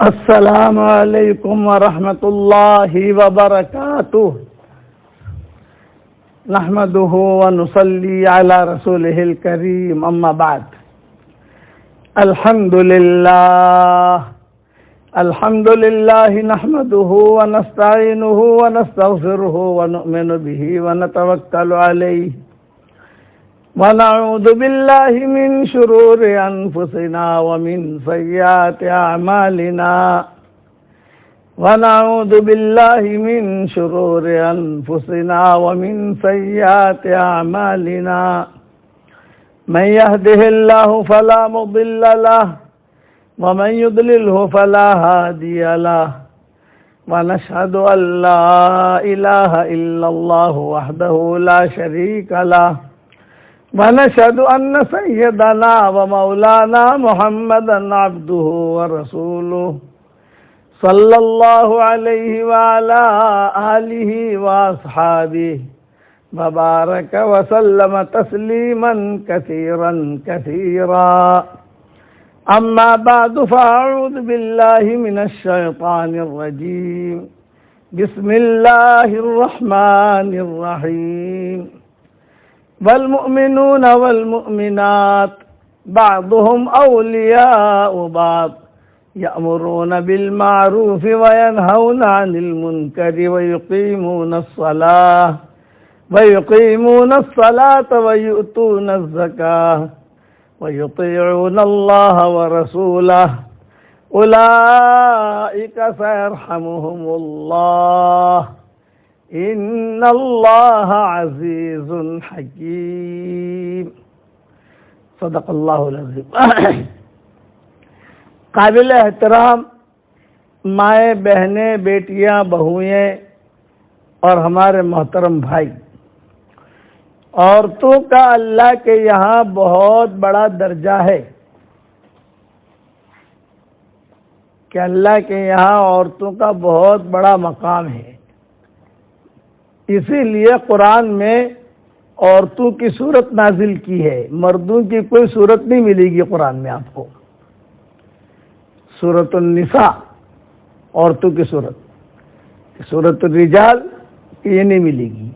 السلام علیکم ورحمۃ اللہ وبرکاتہ نحمده ونصلي على رسوله الكريم اما بعد الحمد لله نحمده ونستعينه ونستغفره ونؤمن به ونتوكل عليه ونعوذ بالله من شرور أنفسنا ومن سيئات أعمالنا ونعوذ بالله من شرور أنفسنا ومن سيئات أعمالنا من يهده الله فلا مضل له ومن يضلله فلا هادي له ونشهد أن لا إله إلا الله وحده لا شريك له ونشهد أن سيدنا ومولانا محمدا عبده ورسوله صلى الله عليه وعلى آله وأصحابه وبارك وسلم تسليما كثيرا كثيرا أما بعد فأعوذ بالله من الشيطان الرجيم بسم الله الرحمن الرحيم والمؤمنون والمؤمنات بعضهم أولياء بعض يأمرون بالمعروف وينهون عن المنكر ويقيمون الصلاة ويؤتون الزكاة ويطيعون الله ورسوله أولئك سيرحمهم الله ان اللہ عزیز حکیم صدق اللہ العظیم۔ قابل احترام مائیں، بہنیں، بیٹیاں، بہوئیں اور ہمارے محترم بھائی، عورتوں کا اللہ کے یہاں بہت بڑا درجہ ہے کہ اللہ کے یہاں عورتوں کا بہت بڑا مقام ہے۔ اسی لیے قرآن میں عورتوں کی صورت نازل کی ہے، مردوں کی کوئی صورت نہیں ملے گی قرآن میں آپ کو۔ سورۃ النساء عورتوں کی صورت، سورۃ الرجال یہ نہیں ملے گی۔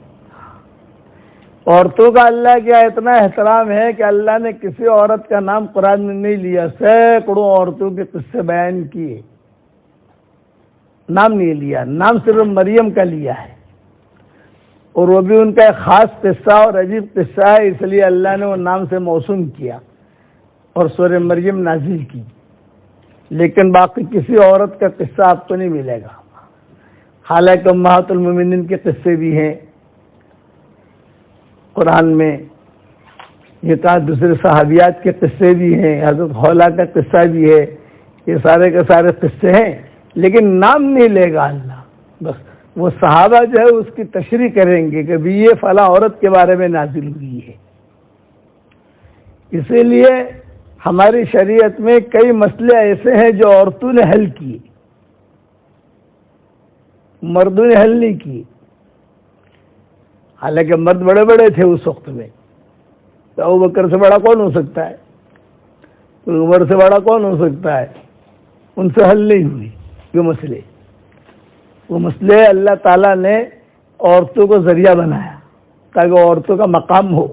عورتوں کا اللہ کا اتنا احترام ہے کہ اللہ نے کسی عورت کا نام قرآن میں نہیں لیا، سینکڑوں عورتوں کے قصے بیان کیے، نام نہیں لیا، نام صرف مریم کا لیا ہے، اور وہ بھی ان کا ایک خاص قصہ اور عجیب قصہ ہے، اس لیے اللہ نے وہ نام سے موسوم کیا اور سورہ مریم نازل کی۔ لیکن باقی کسی عورت کا قصہ آپ کو نہیں ملے گا، حالانکہ امہات المومنین کے قصے بھی ہیں قرآن میں، یہ کہا دوسرے صحابیات کے قصے بھی ہیں، حضرت خولا کا قصہ بھی ہے، یہ سارے کے سارے قصے ہیں، لیکن نام نہیں لے گا اللہ۔ بس وہ صحابہ جو ہے اس کی تشریح کریں گے کہ بھی یہ فلاں عورت کے بارے میں نازل ہوئی ہے۔ اسی لیے ہماری شریعت میں کئی مسئلے ایسے ہیں جو عورتوں نے حل کیے، مردوں نے حل نہیں کیے، حالانکہ مرد بڑے بڑے تھے اس وقت میں۔ تو ابوبکر سے بڑا کون ہو سکتا ہے، عمر سے بڑا کون ہو سکتا ہے، ان سے حل نہیں ہوئی یہ مسئلے۔ وہ مسئلے اللہ تعالیٰ نے عورتوں کو ذریعہ بنایا تاکہ عورتوں کا مقام ہو۔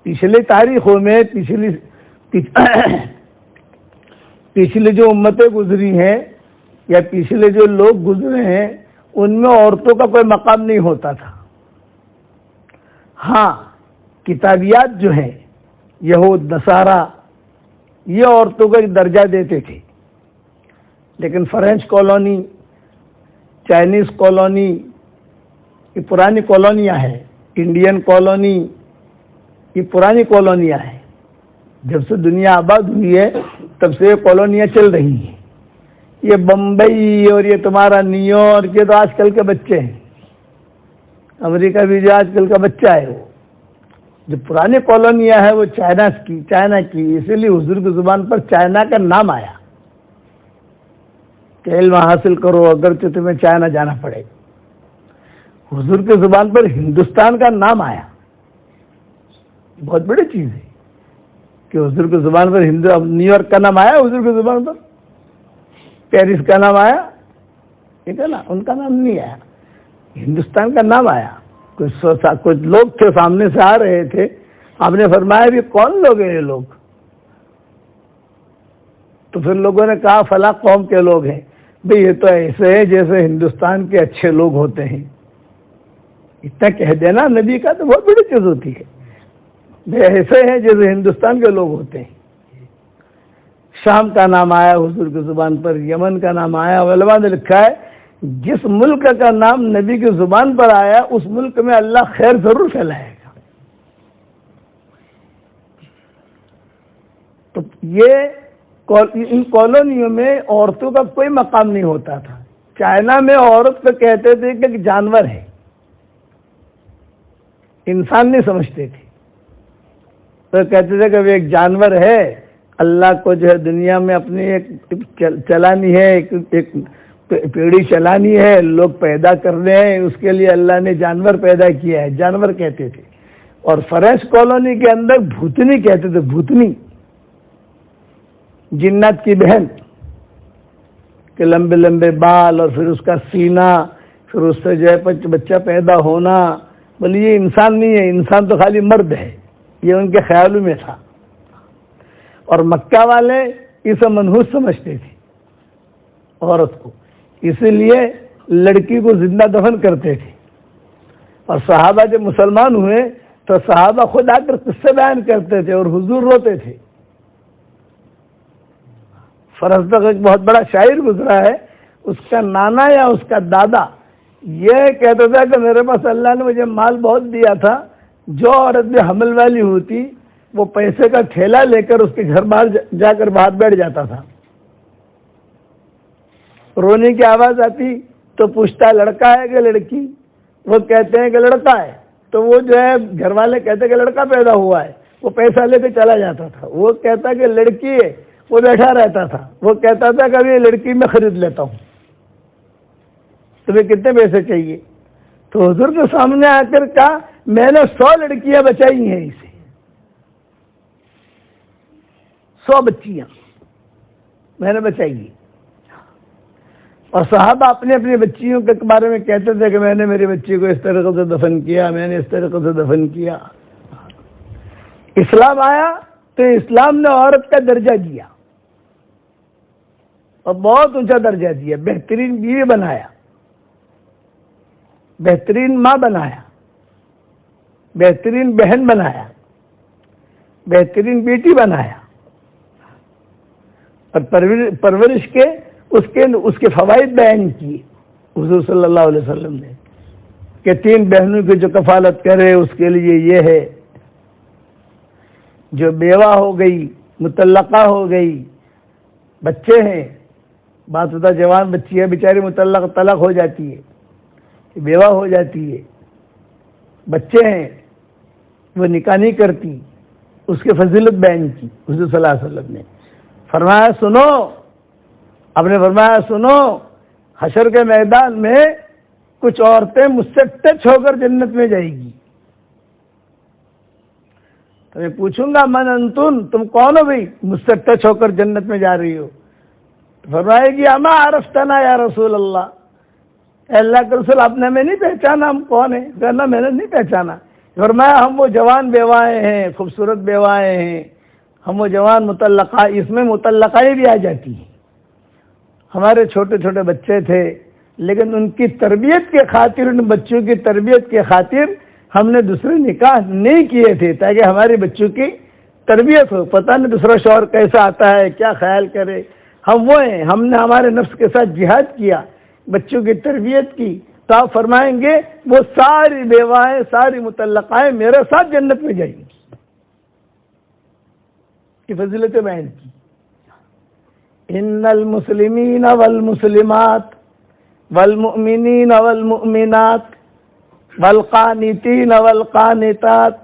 پچھلی تاریخوں میں پچھلی جو امتیں گزری ہیں یا پچھلے جو لوگ گزرے ہیں ان میں عورتوں کا کوئی مقام نہیں ہوتا تھا۔ ہاں، کتابیات جو ہیں یہود نصارہ یہ عورتوں کو ایک درجہ دیتے تھے، لیکن فرینچ کالونی، چائنیز کالونی، یہ پرانی کالونیاں ہیں، انڈین کالونی یہ پرانی کالونیاں ہیں، جب سے دنیا آباد ہوئی ہے تب سے یہ کالونیاں چل رہی ہیں۔ یہ بمبئی اور یہ تمہارا نیو یارک یہ تو آج کل کے بچے ہیں، امریکہ بھی جو آج کل کا بچہ ہے، وہ جو پرانی کالونیاں ہیں وہ چائنا کی، اسی لیے حضور کی زبان پر چائنا کا نام آیا کہ علم حاصل کرو اگرچہ تمہیں چائنا جانا پڑے۔ حضور کی زبان پر ہندوستان کا نام آیا، بہت بڑی چیز ہے کہ حضور کی زبان پر نیو یارک کا نام آیا حضور کی زبان پر، پیرس کا نام آیا؟ ٹھیک ہے نا، ان کا نام نہیں آیا، ہندوستان کا نام آیا۔ کچھ لوگ تھے سامنے سے آ رہے تھے، آپ نے فرمایا بھی کون لوگ ہیں یہ لوگ؟ تو پھر لوگوں نے کہا فلاں قوم کے لوگ ہیں۔ بھئی یہ تو ایسے ہیں جیسے ہندوستان کے اچھے لوگ ہوتے ہیں، اتنا کہہ دینا نبی کا تو بہت بڑی چیز ہوتی ہے۔ بھئی ایسے ہیں جیسے ہندوستان کے لوگ ہوتے ہیں۔ شام کا نام آیا حضور کی زبان پر، یمن کا نام آیا، علماء نے لکھا ہے جس ملک کا نام نبی کی زبان پر آیا اس ملک میں اللہ خیر ضرور پھیلائے گا۔ تو یہ ان کالونیوں میں عورتوں کا کوئی مقام نہیں ہوتا تھا۔ چائنا میں عورت کو کہتے تھے کہ ایک جانور ہے، انسان نہیں سمجھتے تھے، تو کہتے تھے کہ وہ ایک جانور ہے، اللہ کو جو ہے دنیا میں اپنی ایک چلانی ہے، ایک پیڑھی چلانی ہے، لوگ پیدا کرنے ہیں، اس کے لیے اللہ نے جانور پیدا کیا ہے، جانور کہتے تھے۔ اور فرانس کالونی کے اندر بھوتنی کہتے تھے، بھوتنی، جنات کی بہن، کہ لمبے لمبے بال اور پھر اس کا سینہ، پھر اس سے جو ہے بچہ پیدا ہونا۔ بولے یہ انسان نہیں ہے، انسان تو خالی مرد ہے، یہ ان کے خیالوں میں تھا۔ اور مکہ والے اسے منحوس سمجھتے تھے عورت کو، اسی لیے لڑکی کو زندہ دفن کرتے تھے۔ اور صحابہ جب مسلمان ہوئے تو صحابہ خود آ کر قصے بیان کرتے تھے اور حضور روتے تھے۔ فرزدق ایک بہت بڑا شاعر گزرا ہے، اس کا نانا یا اس کا دادا یہ کہتا تھا کہ میرے پاس اللہ نے مجھے مال بہت دیا تھا، جو عورت بھی حمل والی ہوتی وہ پیسے کا تھیلا لے کر اس کے گھر باہر جا کر باہر بیٹھ جاتا تھا، رونے کی آواز آتی تو پوچھتا لڑکا ہے کہ لڑکی؟ وہ کہتے ہیں کہ لڑکا ہے، تو وہ جو ہے گھر والے کہتے کہ لڑکا پیدا ہوا ہے، وہ پیسہ لے کے چلا جاتا تھا۔ وہ کہتا کہ لڑکی ہے، وہ بیٹھا رہتا تھا، وہ کہتا تھا کہ ابھی لڑکی میں خرید لیتا ہوں، تمہیں کتنے پیسے چاہیے؟ تو حضور کے سامنے آ کر کہا میں نے 100 لڑکیاں بچائی ہیں اسے، 100 بچیاں میں نے بچائی۔ اور صحابہ اپنی اپنی بچیوں کے بارے میں کہتے تھے کہ میں نے میری بچی کو اس طریقے سے دفن کیا، میں نے اس طریقے سے دفن کیا۔ اسلام آیا تو اسلام نے عورت کا درجہ دیا اور بہت اونچا درجہ دیا، بہترین بیوی بنایا، بہترین ماں بنایا، بہترین بہن بنایا، بہترین بیٹی بنایا، اور پرورش کے اس کے فوائد بیان کیے حضور صلی اللہ علیہ وسلم نے، کہ 3 بہنوں کی جو کفالت کرے اس کے لیے یہ ہے، جو بیوہ ہو گئی، مطلقہ ہو گئی، بچے ہیں، بات ہوتا جوان بچی ہے بیچاری طلاق ہو جاتی ہے، بیوہ ہو جاتی ہے، بچے ہیں وہ نکاح نہیں کرتی، اس کی فضیلت بیان کی حضور صلی اللہ علیہ وسلم نے۔ فرمایا سنو، آپ نے فرمایا سنو، حشر کے میدان میں کچھ عورتیں مجھ سے ٹچ ہو کر جنت میں جائے گی، تو میں پوچھوں گا من انتن، تم کون ہو بھائی مجھ سے ٹچ ہو کر جنت میں جا رہی ہو؟ فرمائے گی اما عرفتنا یا رسول اللہ، اے اللہ کے رسول آپ نے ہمیں نہیں پہچانا، ہم کون ہیں؟ کہنا میں نے نہیں پہچانا۔ فرمایا ہم وہ جوان بیوائیں ہیں، خوبصورت بیوائیں ہیں، ہم وہ جوان مطلقہ، اس میں مطلقائیں بھی آ جاتی ہیں، ہمارے چھوٹے چھوٹے بچے تھے لیکن ان کی تربیت کے خاطر، ان بچوں کی تربیت کے خاطر ہم نے دوسرے نکاح نہیں کیے تھے تاکہ ہمارے بچوں کی تربیت ہو، پتہ نہیں دوسرا شوہر کیسا آتا ہے، کیا خیال کرے۔ ہم وہ ہیں، ہم نے ہمارے نفس کے ساتھ جہاد کیا، بچوں کی تربیت کی، تو آپ فرمائیں گے وہ ساری بیوائیں، ساری مطلقائیں میرے ساتھ جنت میں جائیں گی، کی فضیلت بیان کی۔ ان المسلمین والمسلمات والمؤمنین والمؤمنات والقانتین والقانتات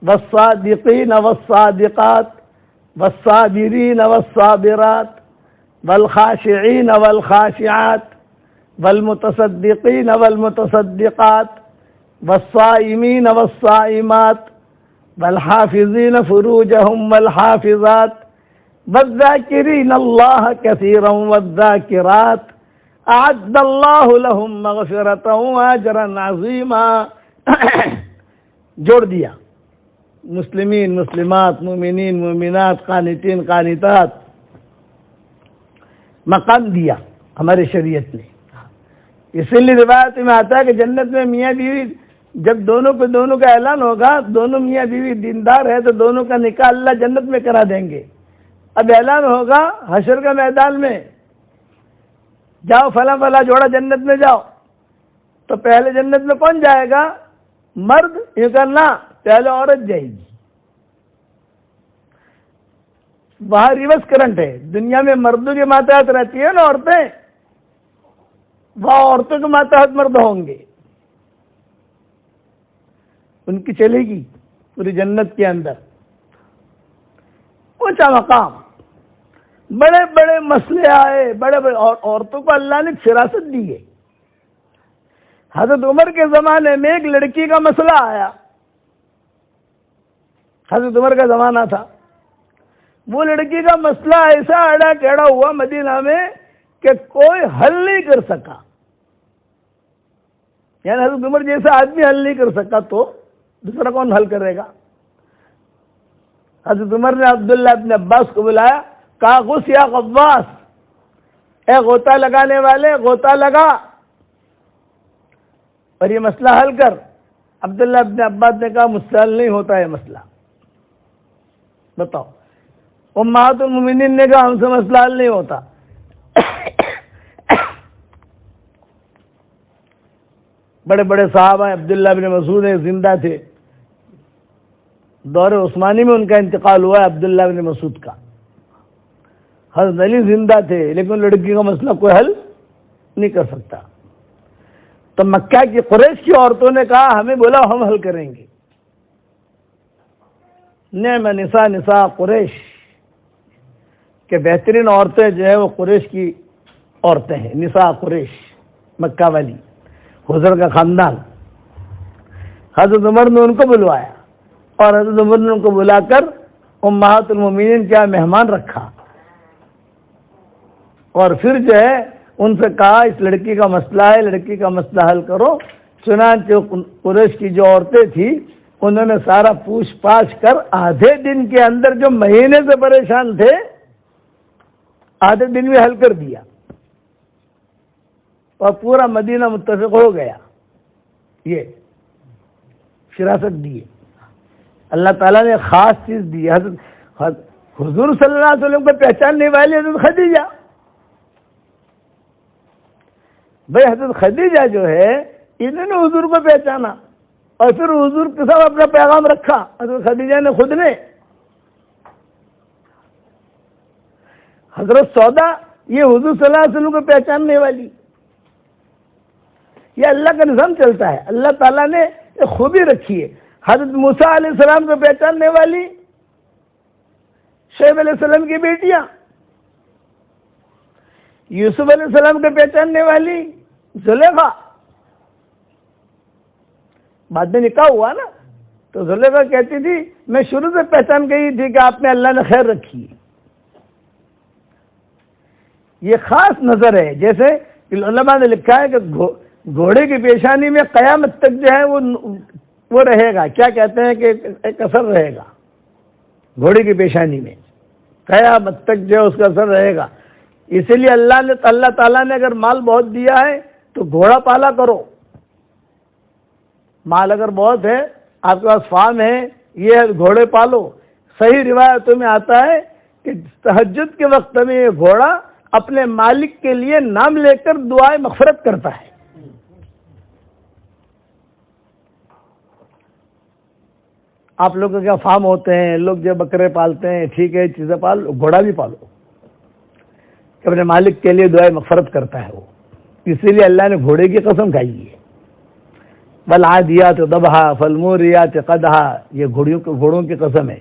والصادقین والصادقات والصابرین والصابرات والخاشعین والخاشعات والمتصدقین والمتصدقات والصائمین والصائمات والحافظین فروجهم والحافظات والذاکرین اللہ کثیرا والذاکرات اعد اللہ لہم مغفرۃ واجرا عظیما. جوڑ دیا مسلمین مسلمات مومنین مومنات قانتین قانتات، مقام دیا ہماری شریعت نے. اسی لیے روایت میں آتا ہے کہ جنت میں میاں بیوی جب دونوں کا اعلان ہوگا، دونوں میاں بیوی دیندار ہے تو دونوں کا نکاح اللہ جنت میں کرا دیں گے. اب اعلان ہوگا حشر کا میدان میں، جاؤ فلاں فلاں جوڑا جنت میں جاؤ، تو پہلے جنت میں کون جائے گا؟ مرد. یہ کرنا پہلے عورت جائے گی. وہاں ریورس کرنٹ ہے. دنیا میں مردوں کے ماتحت رہتی ہے نا عورتیں، وہاں عورتوں کے ماتحت مرد ہوں گے. ان کی چلے گی پوری جنت کے اندر. اونچا مقام، بڑے بڑے مسئلے آئے، بڑے بڑے، اور عورتوں کو اللہ نے فراست دی ہے. حضرت عمر کے زمانے میں ایک لڑکی کا مسئلہ آیا. حضرت عمر کا زمانہ تھا. وہ لڑکی کا مسئلہ ایسا اڑا ٹیڑا ہوا مدینہ میں کہ کوئی حل نہیں کر سکا. یعنی حضرت عمر جیسا آدمی حل نہیں کر سکا تو دوسرا کون حل کرے گا؟ حضرت عمر نے عبداللہ ابن عباس کو بلایا، کہا غس یا غواص، اے غوطہ لگانے والے غوطہ لگا اور یہ مسئلہ حل کر. عبداللہ ابن عباس نے کہا مجھ سے حل نہیں ہوتا ہے مسئلہ. بتاؤ. امہات المومنین نے کہا ہم سے مسئلہ حل نہیں ہوتا. بڑے بڑے صحابہ، عبداللہ بن مسعود زندہ تھے. دور عثمانی میں ان کا انتقال ہوا ہے عبداللہ بن مسعود کا. حضرت علی زندہ تھے لیکن لڑکی کا مسئلہ کوئی حل نہیں کر سکتا. تو مکہ کی قریش کی عورتوں نے کہا ہمیں بولا ہم حل کریں گے. نعم نساء نساء قریش، کہ بہترین عورتیں جو ہیں وہ قریش کی عورتیں ہیں. نساء قریش، مکہ والی، حضر کا خاندان. حضرت عمر نے ان کو بلوایا اور حضرت عمر نے ان کو بلا کر امہات المومنین کیا مہمان رکھا اور پھر جو ہے ان سے کہا اس لڑکی کا مسئلہ ہے، لڑکی کا مسئلہ حل کرو. چنانچہ قریش کی جو عورتیں تھیں انہوں نے سارا پوچھ پاچھ کر آدھے دن کے اندر، جو مہینے سے پریشان تھے، آدھے دن میں حل کر دیا اور پورا مدینہ متفق ہو گیا. یہ فراست دی ہے اللہ تعالیٰ نے، خاص چیز دی. حضور صلی اللہ علیہ وسلم کو پہچاننے والی حضرت خدیجہ. بھائی حضرت خدیجہ جو ہے انہوں نے حضور کو پہچانا اور پھر حضور کے ساتھ اپنا پیغام رکھا. حضرت خدیجہ نے خود نے. حضرت سودا یہ حضور صلی اللہ علیہ وسلم کو پہچاننے والی. یہ اللہ کا نظام چلتا ہے. اللہ تعالیٰ نے ایک خوبی رکھی ہے. حضرت موسیٰ علیہ السلام کو پہچاننے والی شعیب علیہ السلام کی بیٹیاں، یوسف علیہ السلام کو پہچاننے والی زلیخا. بعد میں نکاح ہوا نا تو زلیخا کہتی تھی میں شروع سے پہچان گئی تھی کہ آپ نے اللہ نے خیر رکھی ہے. یہ خاص نظر ہے. جیسے علماء نے لکھا ہے کہ گھوڑے کی پیشانی میں قیامت تک جو ہے وہ رہے گا. کیا کہتے ہیں کہ ایک اثر رہے گا گھوڑے کی پیشانی میں، قیامت تک جو ہے اس کا اثر رہے گا. اسی لیے اللہ تعالیٰ نے اگر مال بہت دیا ہے تو گھوڑا پالا کرو. مال اگر بہت ہے، آپ کے پاس فارم ہے، یہ گھوڑے پالو. صحیح روایتوں میں آتا ہے کہ تہجد کے وقت میں یہ گھوڑا اپنے مالک کے لیے نام لے کر دعائیں مغفرت کرتا ہے. آپ لوگوں کے فارم ہوتے ہیں، لوگ جو بکرے پالتے ہیں، ٹھیک ہے چیزیں پالو، گھوڑا بھی پالو کہ اپنے مالک کے لیے دعائیں مغفرت کرتا ہے وہ. اسی لیے اللہ نے گھوڑے کی قسم کھائی ہے. والعادیات ضبحا فالموریات قدحا، یہ گھوڑوں کی قسم ہے.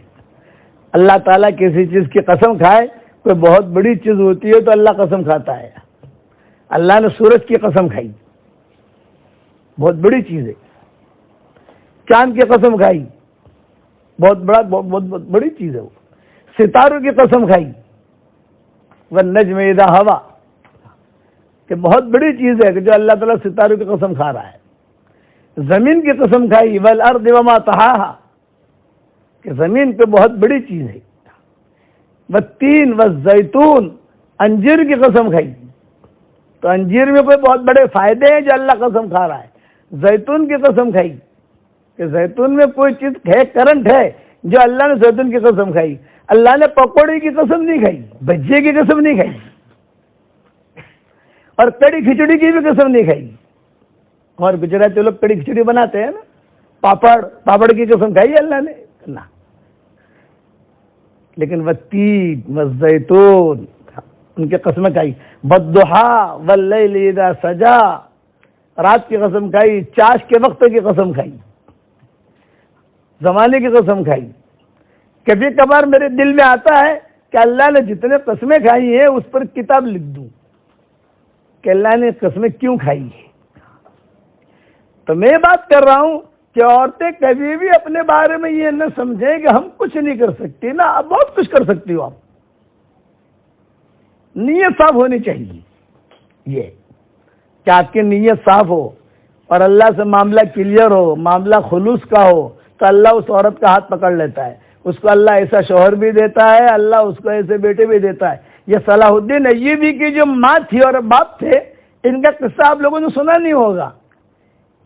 اللہ تعالیٰ کسی چیز کی قسم کھائے، کوئی بہت بڑی چیز ہوتی ہے تو اللہ قسم کھاتا ہے. اللہ نے سورج کی قسم کھائی، بہت بڑی چیز ہے. چاند کی قسم کھائی، بہت بڑی چیز ہے وہ. ستاروں کی قسم کھائی، والنجم اذا ہوا، کہ بہت بڑی چیز ہے کہ جو اللہ تعالیٰ ستاروں کی قسم کھا رہا ہے. زمین کی قسم کھائی، والارض وما طحاها، کہ زمین پہ بہت بڑی چیز ہے. والتین والزیتون، انجیر کی قسم کھائی، تو انجیر میں کوئی بہت بڑے فائدے ہیں جو اللہ قسم کھا رہا ہے. زیتون کی قسم کھائی کہ زیتون میں کوئی چیز ہے، کرنٹ ہے، جو اللہ نے زیتون کی قسم کھائی. اللہ نے پکوڑی کی قسم نہیں کھائی، بھجے کی قسم نہیں کھائی، اور کڑی کھچڑی کی بھی قسم نہیں کھائی. اور گجراتی لوگ کڑی کھچڑی بناتے ہیں نا، پاپڑ کی قسم کھائی اللہ نے نہ. لیکن والتین والزیتون، ان کی قسمیں کھائی. والضحیٰ واللیل اذا سجا، رات کی قسم کھائی، چاش کے وقت کی قسم کھائی، زمانے کی قسم کھائی. کبھی کبھار میرے دل میں آتا ہے کہ اللہ نے جتنے قسمیں کھائی ہیں اس پر کتاب لکھ دوں کہ اللہ نے قسمیں کیوں کھائی ہے. تو میں بات کر رہا ہوں کہ عورتیں کبھی بھی اپنے بارے میں یہ نہ سمجھیں کہ ہم کچھ نہیں کر سکتی. نا، آپ بہت کچھ کر سکتی ہو. آپ نیت صاف ہونی چاہیے، یہ کہ آپ کی نیت صاف ہو اور اللہ سے معاملہ کلیئر ہو، معاملہ خلوص کا ہو، تو اللہ اس عورت کا ہاتھ پکڑ لیتا ہے. اس کو اللہ ایسا شوہر بھی دیتا ہے، اللہ اس کو ایسے بیٹے بھی دیتا ہے. یہ صلاح الدین ایوبی کی جو ماں تھی اور باپ تھے، ان کا قصہ آپ لوگوں نے سنا نہیں ہوگا.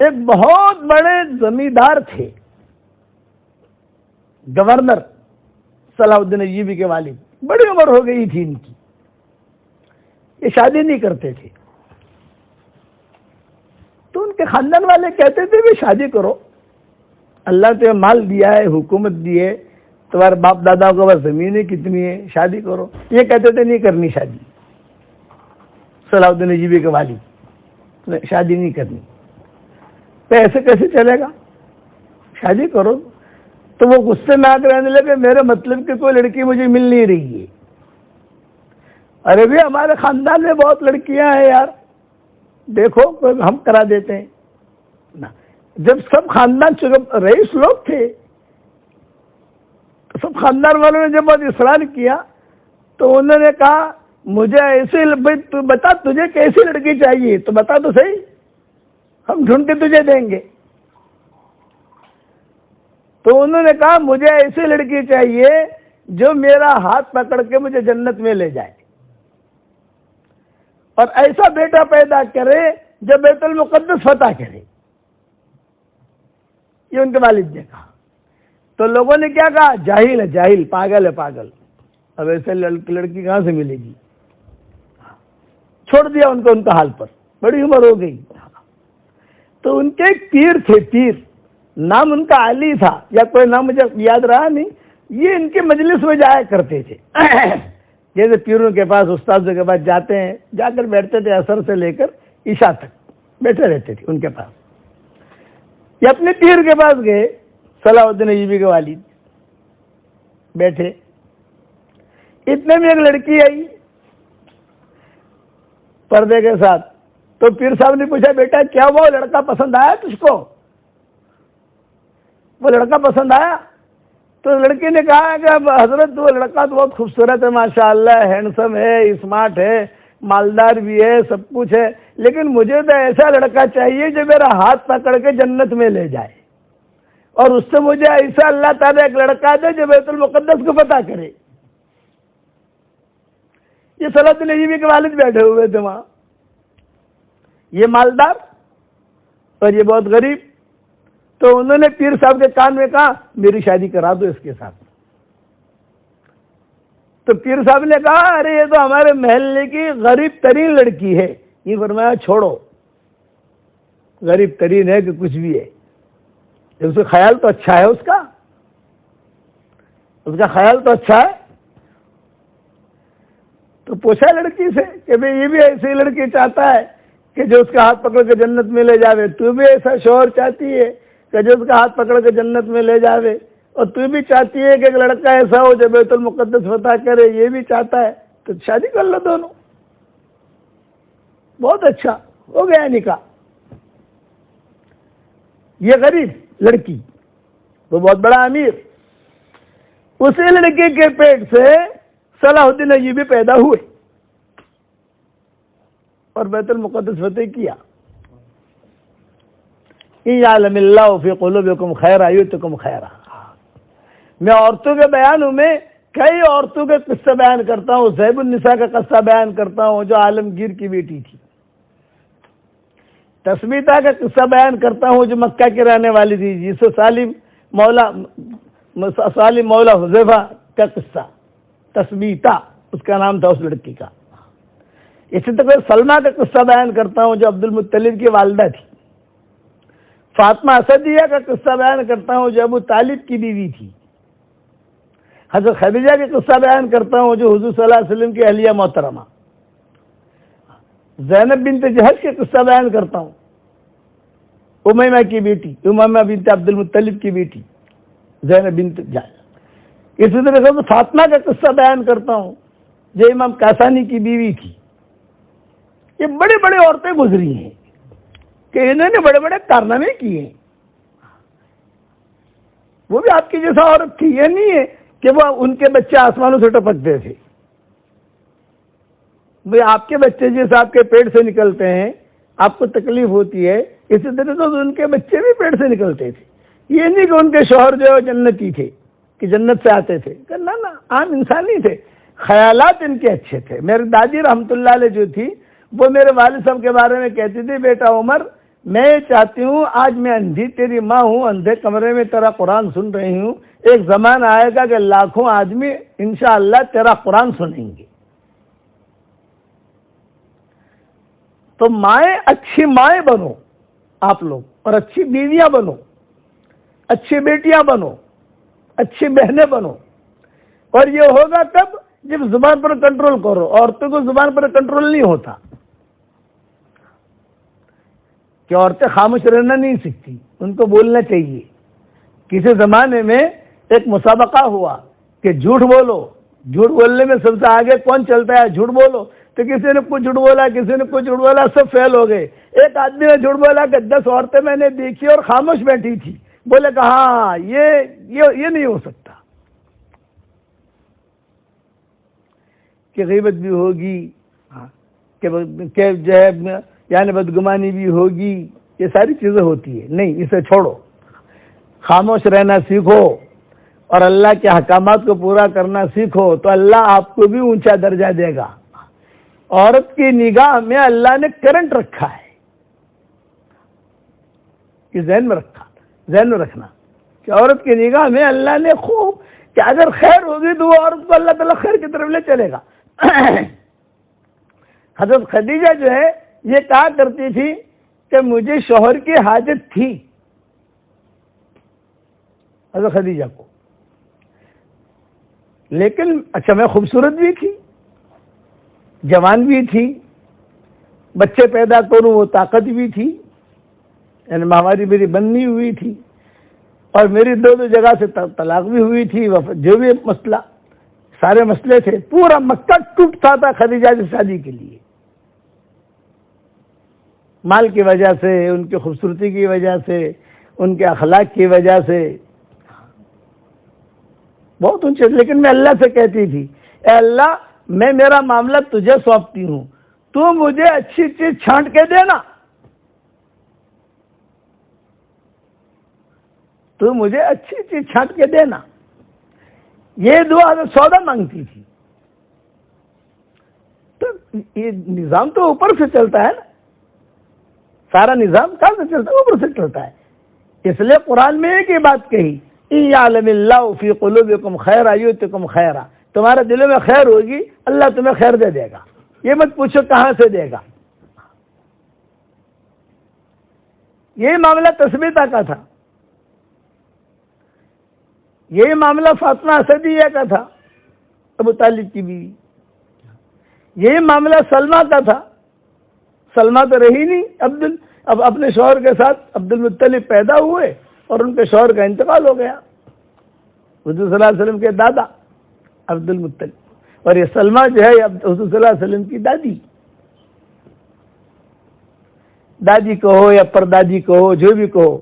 ایک بہت بڑے زمیندار تھے، گورنر صلاح الدین ایوبی کے والد. بڑی عمر ہو گئی تھی ان کی، یہ شادی نہیں کرتے تھے. تو ان کے خاندان والے کہتے تھے بھی شادی کرو، اللہ تمہیں مال دیا ہے، حکومت دی ہے، تمہارے باپ دادا کو بس زمینیں کتنی ہے، شادی کرو. یہ کہتے تھے نہیں کرنی شادی. صلاح الدین ایوبی کے والد، شادی نہیں کرنی. تو ایسے کیسے چلے گا، شادی کرو. تو وہ غصے میں آ کر رہنے لگے، میرے مطلب کہ کوئی لڑکی مجھے مل نہیں رہی ہے. ارے بھی ہمارے خاندان میں بہت لڑکیاں ہیں یار، دیکھو ہم کرا دیتے ہیں. جب سب خاندان چکے، رئیس لوگ تھے، سب خاندان والوں نے جب بہت اصرار کیا تو انہوں نے کہا مجھے ایسے، تو بتا تجھے کیسی لڑکی چاہیے تو بتا تو صحیح، ہم ڈھونڈ کے تجھے دیں گے. تو انہوں نے کہا مجھے ایسی لڑکی چاہیے جو میرا ہاتھ پکڑ کے مجھے جنت میں لے جائے، اور ایسا بیٹا پیدا کرے جو بیت المقدس فتح کرے. یہ ان کے والد نے کہا. تو لوگوں نے کیا کہا، جاہل ہے، جاہل، پاگل ہے، پاگل، اب ایسے لڑکی کہاں سے ملے گی. چھوڑ دیا ان کو ان کا حال پر. بڑی عمر ہو گئی. تو ان کے ایک پیر تھے، پیر، نام ان کا علی تھا یا کوئی نام مجھے یاد رہا نہیں. یہ ان کے مجلس میں جایا کرتے تھے. جیسے پیروں کے پاس، استاذوں کے پاس جاتے ہیں، جا کر بیٹھتے تھے، عصر سے لے کر عشاء تک بیٹھے رہتے تھے ان کے پاس. یہ اپنے پیر کے پاس گئے، صلاح الدین ایوبی کے والد بیٹھے. اتنے میں ایک لڑکی آئی پردے کے ساتھ. تو پیر صاحب نے پوچھا بیٹا کیا وہ لڑکا پسند آیا تجھ کو، وہ لڑکا پسند آیا؟ تو لڑکی نے کہا کہ حضرت وہ لڑکا تو بہت خوبصورت ہے، ماشاءاللہ، ہینڈسم ہے، اسمارٹ ہے، مالدار بھی ہے، سب کچھ ہے، لیکن مجھے تو ایسا لڑکا چاہیے جو میرا ہاتھ پکڑ کے جنت میں لے جائے، اور اس سے مجھے ایسا اللہ تعالیٰ ایک لڑکا دے جو بیت المقدس کو فتح کرے. یہ صلاح الدین ایوبی کے والد بیٹھے ہوئے تھے وہاں، یہ مالدار اور یہ بہت غریب. تو انہوں نے پیر صاحب کے کان میں کہا میری شادی کرا دو اس کے ساتھ. تو پیر صاحب نے کہا ارے یہ تو ہمارے محلے کی غریب ترین لڑکی ہے. یہ فرمایا چھوڑو، غریب ترین ہے کہ کچھ بھی ہے، اس کا خیال تو اچھا ہے، اس کا خیال تو اچھا ہے. تو پوچھا لڑکی سے کہ بھئی یہ بھی ایسی لڑکی چاہتا ہے کہ جو اس کا ہاتھ پکڑ کے جنت میں لے جاوے، تو بھی ایسا شوہر چاہتی ہے کہ جو اس کا ہاتھ پکڑ کے جنت میں لے جاوے، اور تو بھی چاہتی ہے کہ ایک لڑکا ایسا ہو جو بیت المقدس فتح کرے، یہ بھی چاہتا ہے، تو شادی کر لو دونوں. بہت اچھا، ہو گیا نکاح. یہ غریب لڑکی، وہ بہت بڑا امیر. اسی لڑکی کے پیٹ سے صلاح الدین ایوبی پیدا ہوئے. اور بیت المقدس فتح کیا. یعلم اللہ فی قلوبکم خیرا یؤتکم خیرا. میں عورتوں کے بیانوں میں کئی عورتوں کے قصہ بیان کرتا ہوں. زیب النساء کا قصہ بیان کرتا ہوں جو عالمگیر کی بیٹی تھی. تسمیتا کا قصہ بیان کرتا ہوں جو مکہ کی رہنے والی تھی, جسے سالم مولا حذیفہ کا قصہ. تسمیتا اس کا نام تھا اس لڑکی کا. اسی طرح سلمہ کا قصہ بیان کرتا ہوں جو عبد المطلب کی والدہ تھی. فاطمہ اسدیہ کا قصہ بیان کرتا ہوں جو ابو طالب کی بیوی تھی. حضرت خدیجہ کا قصہ بیان کرتا ہوں جو حضور صلی اللہ علیہ وسلم کی اہلیہ محترمہ. زینب بنت جہش کا قصہ بیان کرتا ہوں, امیمہ کی بیٹی, امیمہ بنت عبد المطلب کی بیٹی زینب بنت جہش. اسی طرح سے فاطمہ کا قصہ بیان کرتا ہوں جو امام کاسانی کی بیوی تھی. یہ بڑی بڑی عورتیں گزری ہیں کہ انہوں نے بڑے بڑے کارنامے کیے ہیں. وہ بھی آپ کی جیسا عورت تھی. یہ نہیں ہے کہ وہ ان کے بچے آسمانوں سے ٹپکتے تھے. آپ کے بچے جیسے آپ کے پیٹ سے نکلتے ہیں آپ کو تکلیف ہوتی ہے, اسی طرح سے ان کے بچے بھی پیٹ سے نکلتے تھے. یہ نہیں کہ ان کے شوہر جو ہے جنتی تھے کہ جنت سے آتے تھے, نہ عام انسانی تھے. خیالات ان کے اچھے تھے. میری دادی رحمۃ اللہ علیہ جو تھی وہ میرے والد صاحب کے بارے میں کہتی تھی, بیٹا عمر میں چاہتی ہوں آج میں اندھی تیری ماں ہوں, اندھے کمرے میں تیرا قرآن سن رہی ہوں, ایک زمانہ آئے گا کہ لاکھوں آدمی انشاءاللہ تیرا قرآن سنیں گے. تو مائیں, اچھی مائیں بنو آپ لوگ, اور اچھی بیویاں بنو, اچھی بیٹیاں بنو, اچھی بہنیں بنو. اور یہ ہوگا کب؟ جب زبان پر کنٹرول کرو. عورتوں کو زبان پر کنٹرول نہیں ہوتا کہ عورتیں خاموش رہنا نہیں سیکھتی, ان کو بولنا چاہیے. کسی زمانے میں ایک مسابقہ ہوا کہ جھوٹ بولو, جھوٹ بولنے میں سب سے آگے کون چلتا ہے, جھوٹ بولو. تو کسی نے کچھ جھوٹ بولا, کسی نے کچھ جھوٹ بولا, سب فیل ہو گئے. ایک آدمی نے جھوٹ بولا کہ 10 عورتیں میں نے دیکھی اور خاموش بیٹھی تھی. بولے کہ ہاں یہ نہیں ہو سکتا کہ غیبت بھی ہوگی, کہ جو ہے یعنی بدگمانی بھی ہوگی, یہ ساری چیزیں ہوتی ہے. نہیں, اسے چھوڑو, خاموش رہنا سیکھو اور اللہ کے احکامات کو پورا کرنا سیکھو تو اللہ آپ کو بھی اونچا درجہ دے گا. عورت کی نگاہ میں اللہ نے کرنٹ رکھا ہے, یہ ذہن میں رکھنا کہ عورت کی نگاہ میں اللہ نے خوب, کہ اگر خیر ہوگی تو وہ عورت کو اللہ تعالیٰ خیر کی طرف لے چلے گا. حضرت خدیجہ جو ہے یہ کہا کرتی تھی کہ مجھے شوہر کی حاجت تھی, حضرت خدیجہ کو, لیکن اچھا میں خوبصورت بھی تھی, جوان بھی تھی, بچے پیدا کروں وہ طاقت بھی تھی, یعنی ماہواری میری بند نہیں ہوئی تھی, اور میری 2 جگہ سے طلاق بھی ہوئی تھی. جو بھی مسئلہ, سارے مسئلے تھے, پورا مکہ ٹوٹتا تھا خدیجہ کی شادی کے لیے, مال کی وجہ سے, ان کی خوبصورتی کی وجہ سے, ان کے اخلاق کی وجہ سے, بہت اونچے. لیکن میں اللہ سے کہتی تھی, اے اللہ میں میرا معاملہ تجھے سونپتی ہوں, تو مجھے اچھی چیز چھانٹ کے دینا, تو مجھے اچھی چیز چھانٹ کے دینا. یہ دعا سودا مانگتی تھی. تو یہ نظام تو اوپر سے چلتا ہے نا, سارا نظام کہاں سے چلتا ہے؟ اوپر سے چلتا ہے. اس لیے قرآن میں ایک ہی بات کہی, یعلم اللہ فی قلوبکم خیرا یؤتکم خیرا, تمہارے دلوں میں خیر ہوگی اللہ تمہیں خیر دے دے گا. یہ مت پوچھو کہاں سے دے گا. یہی معاملہ تثبیتہ کا تھا, یہی معاملہ فاطمہ اسدیہ کا تھا, ابو طالب کی بیوی. یہی معاملہ سلمہ کا تھا. سلمہ تو رہی نہیں, اب اپنے شوہر کے ساتھ عبد المطلب پیدا ہوئے اور ان کے شوہر کا انتقال ہو گیا, حضور صلی اللہ علیہ وسلم کے دادا عبد المطلب. اور یہ سلمہ جو ہے حضور صلی اللہ علیہ وسلم کی دادی کہو یا پردادی کہو, جو بھی کہو.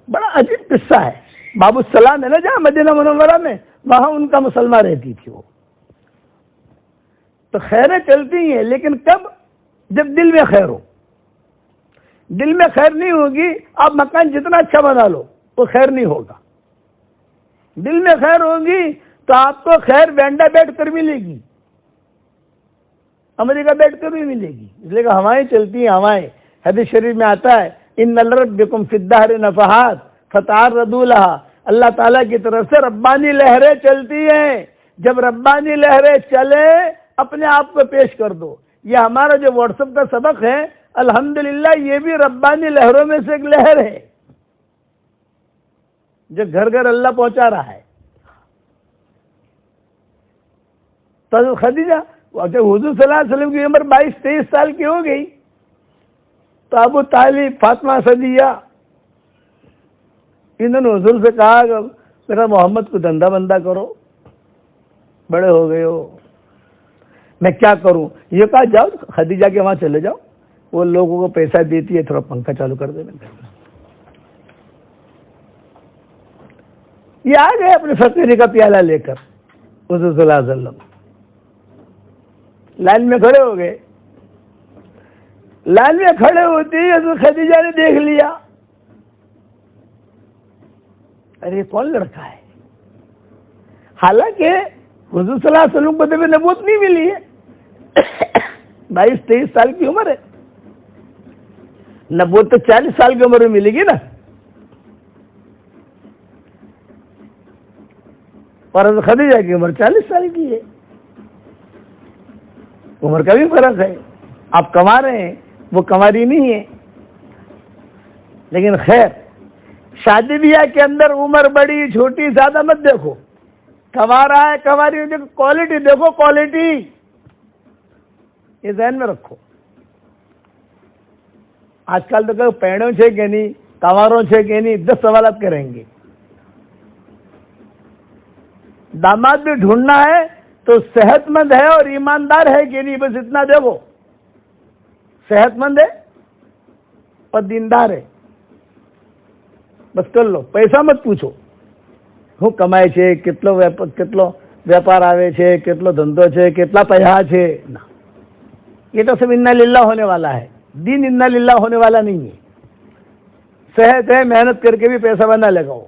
بڑا عجیب قصہ ہے. باب السلام ہے نا جہاں مدینہ منورہ میں, وہاں ان کا مسلمہ رہتی تھی وہ. تو خیریں چلتی ہیں، لیکن کب؟ جب دل میں خیر ہو. دل میں خیر نہیں ہوگی، آپ مکان جتنا اچھا بنا لو وہ خیر نہیں ہوگا. دل میں خیر ہوگی تو آپ کو خیر وینڈا بیٹھ کر ملے گی، امریکہ بیٹھ کر بھی ملے گی. اس لیے کہ ہوائیں چلتی ہیں، ہوائیں. حدیث شریف میں آتا ہے ان لربکم فی الدہر نفحات فتعرضوا لها. اللہ تعالیٰ کی طرف سے ربانی لہریں چلتی ہیں. جب ربانی لہریں چلے اپنے آپ کو پیش کر دو. یہ ہمارا جو واٹس ایپ کا سبق ہے الحمدللہ یہ بھی ربانی لہروں میں سے ایک لہر ہے جو گھر گھر اللہ پہنچا رہا ہے. تو خدیجہ جب حضور صلی اللہ علیہ وسلم کی عمر 22-23 سال کی ہو گئی تو ابو طالب، فاطمہ صدیہ، انہوں نے حضور سے کہا کہ میرا محمد کو دھندا بندہ کرو، بڑے ہو گئے ہو، میں کیا کروں؟ یہ کہا جاؤ خدیجہ کے وہاں چلے جاؤ، وہ لوگوں کو پیسہ دیتی ہے، تھوڑا پنکھا چالو کر دے. یہ آ گئے اپنے فقیری کا پیالہ لے کر حضور صلی اللہ علیہ وسلم، لائن میں کھڑے ہو گئے. لائن میں کھڑے ہوتے ہی حضرت خدیجہ نے دیکھ لیا، ارے یہ کون لڑکا ہے؟ حالانکہ حضور صلی اللہ علیہ وسلم کو تو نبوت نہیں ملی ہے، 22-23 سال کی عمر ہے. نبوت تو 40 سال کی عمر میں ملے گی نا. اور حضرت خدیجہ کی عمر 40 سال کی ہے، عمر کا بھی فرق ہے. آپ کما رہے ہیں، وہ کماری نہیں ہے. لیکن خیر، شادی بیاہ کے اندر عمر بڑی چھوٹی زیادہ مت دیکھو. کما رہا ہے کماری دیکھو، کوالٹی دیکھو، کوالٹی یہ ذہن میں رکھو. آج کل تو کہ پیڑوں سے کہ نہیں، کماروں سے کہ نہیں، 10 سوالات کریں گے. داماد بھی ڈھونڈنا ہے تو صحت مند ہے اور ایماندار ہے کہ نہیں، بس اتنا دیکھو. صحت مند ہے اور دیندار ہے، بس کر لو. پیسہ مت پوچھو، હું કમાય છે, કેટલો વેપાર આવે છે, કેટલો ધંધો છે, કેટલા પૈસા છે. ના, یہ تو سب انا للہ ہونے والا ہے. دین انا للہ ہونے والا نہیں ہے. صحت ہے، محنت کر کے بھی پیسہ بنا لگاؤ.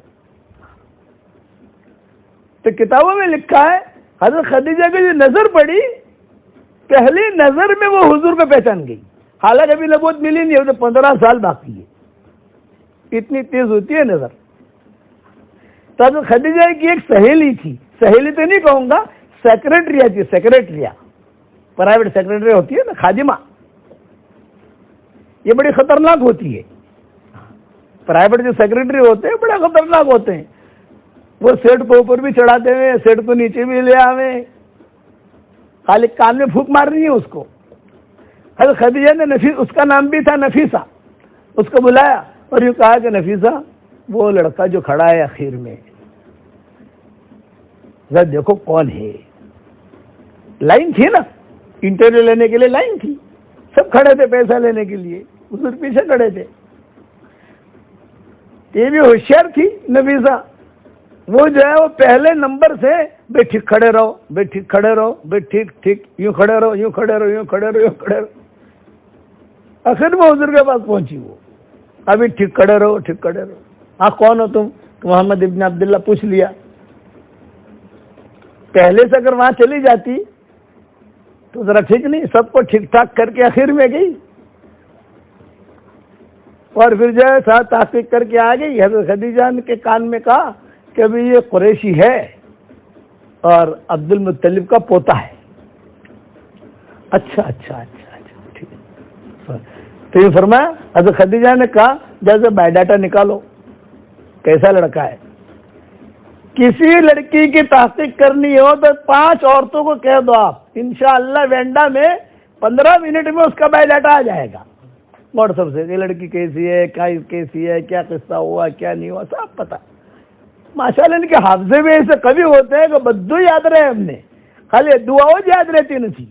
تو کتابوں میں لکھا ہے حضرت خدیجہ کی جو نظر پڑی، پہلی نظر میں وہ حضور کو پہچان گئی. حالانکہ ابھی نبوت ملی نہیں ہے، تو 15 سال باقی ہے. اتنی تیز ہوتی ہے نظر. تو حضرت خدیجہ کی ایک سہیلی تھی، سہیلی تو نہیں کہوں گا، سیکریٹری تھی. سیکریٹری، پرائیویٹ سیکریٹری ہوتی ہے نا، خادمہ. یہ بڑی خطرناک ہوتی ہے. پرائیویٹ جو سیکریٹری ہوتے ہیں بڑے خطرناک ہوتے ہیں. وہ سیٹ کو اوپر بھی چڑھاتے ہوئے، سیٹ کو نیچے بھی لے آوے، خالی کان میں پھونک مارنی ہے اس کو. حضرت خدیجہ نے اس کا نام بھی تھا نفیسہ، اس کو بلایا اور یہ کہا کہ نفیسہ، وہ لڑکا جو کھڑا ہے اخیر میں، ذرا دیکھو کون ہے. لائن تھی نا، انٹرویو لینے کے لیے لائن تھی، سب کھڑے تھے پیسہ لینے کے لیے، حضور پیچھے کھڑے تھے. یہ بھی ہوشیار تھی نفیسہ. وہ جو ہے وہ پہلے نمبر سے بے ٹھیک کھڑے رہو، بے ٹھیک کھڑے رہو، بے ٹھیک ٹھیک، یوں کھڑے رہو، یوں کھڑے رہو، یوں کھڑے رہو، یوں کھڑے رہو. آخر میں حضور کے پاس پہنچی. وہ ابھی ٹھیک کھڑے رہو، ٹھیک کھڑے رہو. ہاں کون ہو تم؟ محمد ابن عبداللہ. پوچھ لیا. پہلے سے اگر وہاں چلی جاتی تو ذرا ٹھیک نہیں، سب کو ٹھیک ٹھاک کر کے آخر میں گئی اور پھر جو ہے ساتھ تحقیق کر کے آ گئی. حضرت خدیجہ کے کان میں کہا کہ ابھی یہ قریشی ہے اور عبد المطلب کا پوتا ہے. اچھا اچھا اچھا اچھا ٹھیک ہے. تو یہ فرمایا، حضرت خدیجہ نے کہا جیسے بایو ڈاٹا نکالو، کیسا لڑکا ہے. کسی لڑکی کی تحقیق کرنی ہو تو 5 عورتوں کو کہہ دو آپ، انشاءاللہ وینڈا میں 15 منٹ میں اس کا بایو ڈاٹا آ جائے گا واٹس ایپ سے. یہ لڑکی کیسی ہے، کیسی ہے، کیا قصہ ہوا، کیا نہیں ہوا، سب پتا. ماشاءاللہ ان کے حافظے میں ایسے کبھی ہوتے ہیں کہ بدو یاد رہے ہم نے، خالی دعاؤں یاد رہتی نہیں.